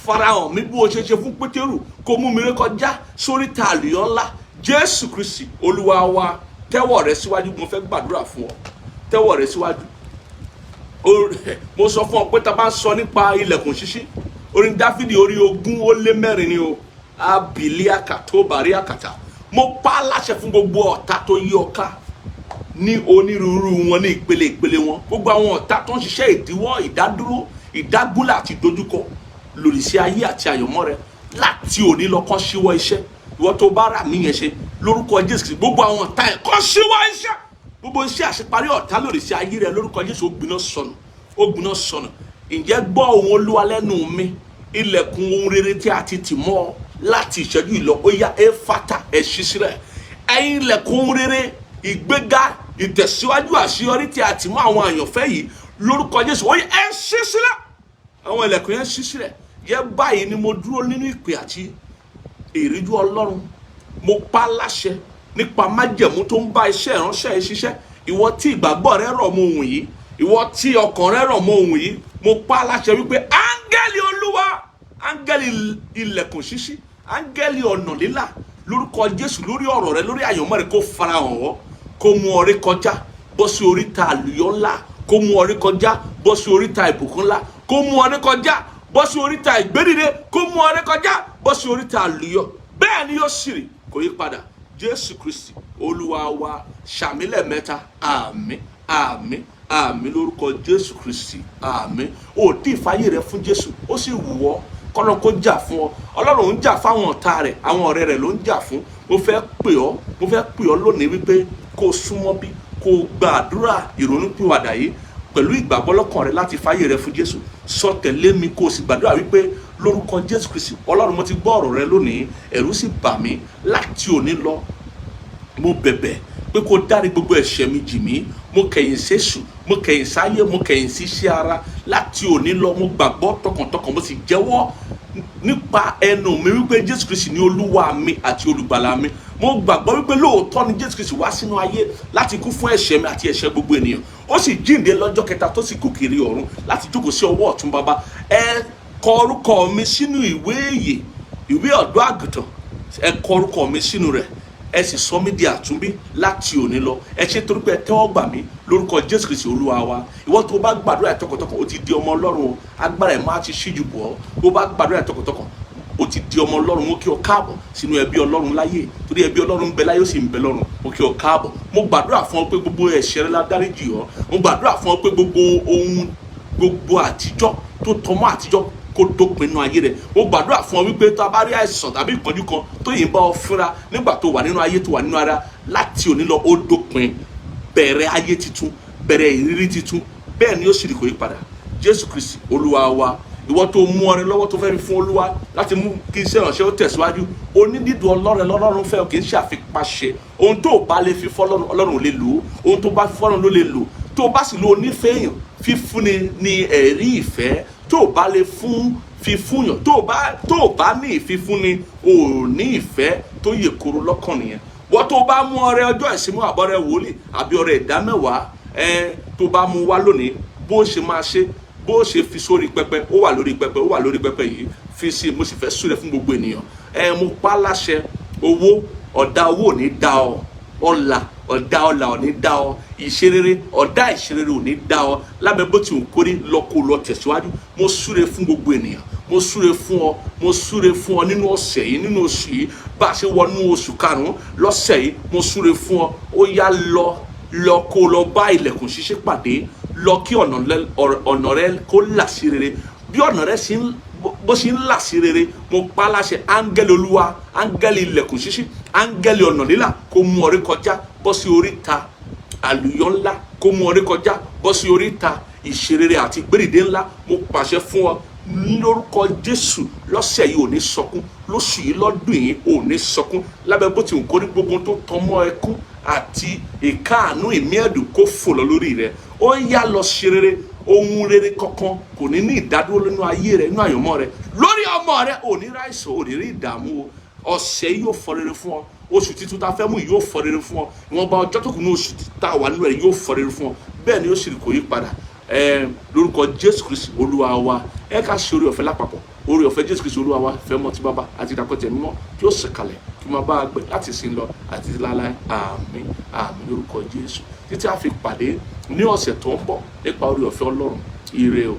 farahàn mi bó o ṣe ṣe fún Pétérù, kó mú mi rékọjá sí oríta àlùyọ ńlá. Jésù Kristi Olúwa wa. tẹ́wọ̀ rẹ síwájú, mo fẹ́ gbàdúrà fún ọ. tẹ́wọ̀ rẹ síwájú. mo sọ fún ọ pé tá a bá sọ nípa ilẹ̀kùn ṣíṣí, orin Dáfídì orí 20:4 ni o. abiliaka tó bàrí àkàtà. mo pa á láṣẹ fún gbogbo ọ̀tá tó yí ọ ká ní onírúurú wọn, ní ìpele ìpele wọn, gbogbo àwọn ọ̀tá tó ń ṣiṣẹ́ ìdíwọ́, ìdádúró, ìdágúnlẹ̀ àti ìdojúkọ lòdì sí ayé àti àyànmọ́ rẹ, láti òní lọ kọ́ síwọ́ iṣẹ́. ìwọ tó bá rà mí yẹn ṣe lórúkọ Jésù, gbogbo àwọn ọ̀tá ẹ̀ kọ́ síwọ́ iṣẹ́. gbogbo iṣẹ́ àṣeparí ọ̀tá lòdì sí ayé rẹ lórúkọ Jésù ó gbiná sọnù, ó gbiná sọnù. ǹjẹ́ gbọ́ ohùn Olúwa lẹ́nu mi, ilẹ̀kùn ohun rere tí a ti tì mọ́ láti ìṣẹ́jú ìlọ, ó yá ẹ fata ẹ ṣí sílẹ̀. ẹ̀yin ilẹ̀kùn ohun rere, ìgbéga, ìtẹ̀síwájú, àṣeyọrí tí a tì mọ́ àwọn àyànfẹ́ yìí lórúkọ Jésù, ó yá ẹ ṣí sílẹ̀. àwọn ilẹ̀kùn yẹn ṣí sílẹ̀. yẹ báyìí ni mo dúró nínú ìpè àti ìríjú Ọlọ́run. mo pa láṣẹ nípa májẹ̀mú tó ń bá iṣẹ́ ìránṣẹ́ yìí ṣiṣẹ́. ìwọ tí ìgbàgbọ́ rẹ rọ̀ mọ́ ohun yìí, ìwọ tí ọkàn rẹ rọ̀ mọ́ ohun yìí, mo pa láṣẹ wípé áńgẹ́lì Olúwa, áńgẹ́lì ilẹ̀kùn ṣíṣí, áńgẹ́lì ọ̀nà lílà lórúkọ Jésù lórí ọ̀rọ̀ rẹ, lórí àyànmọ́ rẹ, kó farahàn wọ́, kó mú ọ rékọjá bọ́ sí oríta àlùyọ ńlá, kó mú ọ rékọjá bọ́ sí oríta ìbùkún ńlá, kó mú ọ rékọjá bọ́ sí oríta ìgbédìde, kó mú ọ rékọjá bọ́ sí oríta àlùyọ. Bẹ́ẹ̀ ni yóò sì rí, kò yí padà. Jésù Kristi Olúwa wa. Ṣàmì lẹ́ẹ̀mẹ́ta. Àmín, àmín, àmín lórúkọ Jésù Kristi. Àmín. Ó dì ìfàyè rẹ fún Jésù, ó sì wù ọ́ kọ́lọ́n kó jà fún ọ. Ọlọ́run ń jà fáwọn ọ̀tá rẹ̀, àwọn ọ̀rẹ́ rẹ̀ ló ń jà fún. Mo fẹ́ pè ọ́ lónìí wípé kó súnmọ́ bí, kó gbàdúrà ìrònúpìwàdà yìí pẹ̀lú ìgbàgbọ́ lọ́kàn rẹ láti fàyè rẹ fún Jésù. Sọ tẹ̀lé mi kó o sì gbàdúrà wípé lórúkọ Jésù Kristi, Ọlọ́run mo ti gbọ́ ọ̀rọ̀ rẹ lónìí, ẹ̀rù sì bà mí. Láti òní lọ mo bẹ̀bẹ̀ pé kó dárí gbogbo ẹ̀ṣẹ̀ mi jì mí. Mo kẹ̀yìn sẹ́sù, mo kẹ̀yìn sáyé, mo kẹ̀yìn sí iṣẹ́ ara. Láti òní lọ mo gbàgbọ́ tọkàntọkàn, mo sì jẹ́wọ́ nípa ẹnu mi wípé Jésù Kristi ni Olúwa mi àti olùgbàlà mi. Mo gbàgbọ́ wípé lóòótọ́ ni Jésù Kristi wá sínú ayé láti kú fún ẹ̀ṣẹ̀ mi àti ẹ̀ṣẹ̀ gbogbo ènìyàn. Ó sì jíǹde lọ́jọ́ kẹta tó sì gòkè ọ̀run láti jókòó sí ọwọ́ ọ̀tún Baba. Ẹ kọ orúkọ mi sínú ìwé ìyè, ìwé ọ̀dọ́ àgùntàn. Ẹ kọ orúkọ mi sínú rẹ̀, ẹ sì sọ mí di àtúnbí láti òní lọ. Ẹ ṣe torí pé ẹ tẹ́wọ́ gbà mí lórúkọ Jésù Kristi Olúwa wa. Ìwọ tó bá gbàdúrà tọkàntọkàn, ó ti di ọmọ Ọlọ́run o. Agbára ẹ̀ máa ti ṣíjú bọ̀ ọ́. Tó bá gbàdúrà tọkàntọkàn, ó ti di ọmọ Ọlọ́run. Mo kí ọ káàbọ̀ sínú ẹbí Ọlọ́run láyé, torí ẹbí Ọlọ́run ń bẹ láyé ó sì ń bẹ lọ́run. Mo kí ọ káàbọ̀. Mo gbàdúrà fún ọ pé gbogbo ẹ̀ṣẹ̀ rẹ la dáríjì ọ́. Mo gbàdúrà fún ọ pé gbogbo àtijọ́ tó tọmọ àtijọ́ kó dópin nínú ayé rẹ. Mo gbàdúrà fún ọ wípé tó a bá rí àìsàn tàbí ìpọ́njú kan tó yìí bá ọ fínra nígbà tó wà nínú ayé, tó wà nínú ara, láti òní lọ ó dópin. Bẹ̀rẹ̀ ayé titun, bẹ̀rẹ̀ ìrírí titun. Bẹ́ẹ̀ ni ó sì rí kò yí padà. Jésù Kristi Olúwa wa. Ìwọ tó mú ọrẹ lọ́wọ́ tó fẹ́ fi fún Olúwa láti mú kí iṣẹ́ ìránṣẹ́ ó tẹ̀síwájú, onídìdú Ọlọ́run fẹ́ kì í ṣe àfipáṣe. Ohun tó bá lè fi fọ́lọ́run, Ọlọ́run ò lè lò ó. Ohun tó bá fi fọ́lọ́run ló lè lò. Tó bá sì lo onífẹ́ èèyàn, fífúnni ni ẹ̀rí ìfẹ́. Tó bá lè fún fífúnyàn, tó bá ní ìfífúnni, ò ní ìfẹ́ tó yè koro lọ́kàn nìyẹn. Wọ́n tó bá mú ọrẹ ọjọ́ ìsinmi àbọ̀rẹ̀ wòlíì àbí ọrẹ ìdámẹ́wàá, tó bá mú wá lónìí, bó ṣe máa ṣe, bó ṣe fi sórí pẹpẹ, ó wà lórí pẹpẹ yìí, fi sí. Mo sì fẹ́ súre fún gbogbo ènìyàn. Mo pa láṣẹ, owó, ọ̀dà owó ò ní dá ọ, ọ̀là ò ní dá ọ, ìṣerere, ọ̀dà ìṣerere ò ní dá ọ. Lábẹ́ bó ti ń kórè lọ tẹ̀síwájú. Mo súre fún gbogbo ènìyàn, mo súre fún ọ nínú ọ̀sẹ̀ yìí, nínú oṣù yìí, bá a ṣe wọnú oṣù karùn-ún lọ́sẹ̀ yìí. Mo súre fún ọ. Ó yá lọ kó lọ bá ilẹ̀kùn ṣíṣí pàdé. Lọ kí ọ̀nà rẹ kó là sí rere. Bí ọ̀nà rẹ bó ṣe ń là sí rere, mo pa láṣẹ áńgẹ́lì Olúwa, áńgẹ́lì ilẹ̀kùn ṣíṣí, áńgẹ́lì ọ̀nà lílà kó mú ọ rékọjá bọ́ sí oríta àlùyọ ńlá, kó mú ọ rékọjá bọ́ sí oríta ìṣerere àti ìgbédìde ńlá. Mo pàṣẹ fún ọ lórúkọ Jésù. Lọ́sẹ̀ yìí ò ní sọkún, lóṣù yìí, lọ́dún yìí ò ní sọkún. Lábẹ́ bó ti ń kórí gbogbo tó tọmọ ẹkún àti ìkáàánú ìmí ẹ̀dùn kó fò lọ lórí rẹ. Ó yá lọ ṣe rere. Ohun rere kankan kò ní ìdádúró nínú ayé rẹ, nínú àyànmọ́ rẹ, lórí ọmọ rẹ. Ò ní ráìsàn, ò ní rí ìdààmú o. Ọ̀sẹ̀ yìí yóò fọ rere fún ọ. Oṣù titun tá a fẹ́ mú yóò fọ rere fún ọ. Ìwọ̀nba ọjọ́ tó kù ní oṣù tá a wà nínú rẹ̀ yóò fọ rere fún ọ. Bẹ́ẹ̀ ni ó sì kò yí padà. Lórúkọ Jésù Kristi Olúwa wa. Ẹ ká ṣe oore ọ̀fẹ́ lápapọ̀. Oore ọ̀fẹ́ Jésù Kristi Olúwa wa, fẹ́ mọ́ ti Baba àti ìdàpọ̀tẹ̀ mímọ́ kí ó sọ̀kalẹ̀ kí máa bá a gbé láti sin lọ àti láláì. Àmín, àmín lórúkọ Jésù. Títí a fi pàdé ní ọ̀sẹ̀ tó ń bọ̀ nípa oore ọ̀fẹ́ Ọlọ́run. Ire o.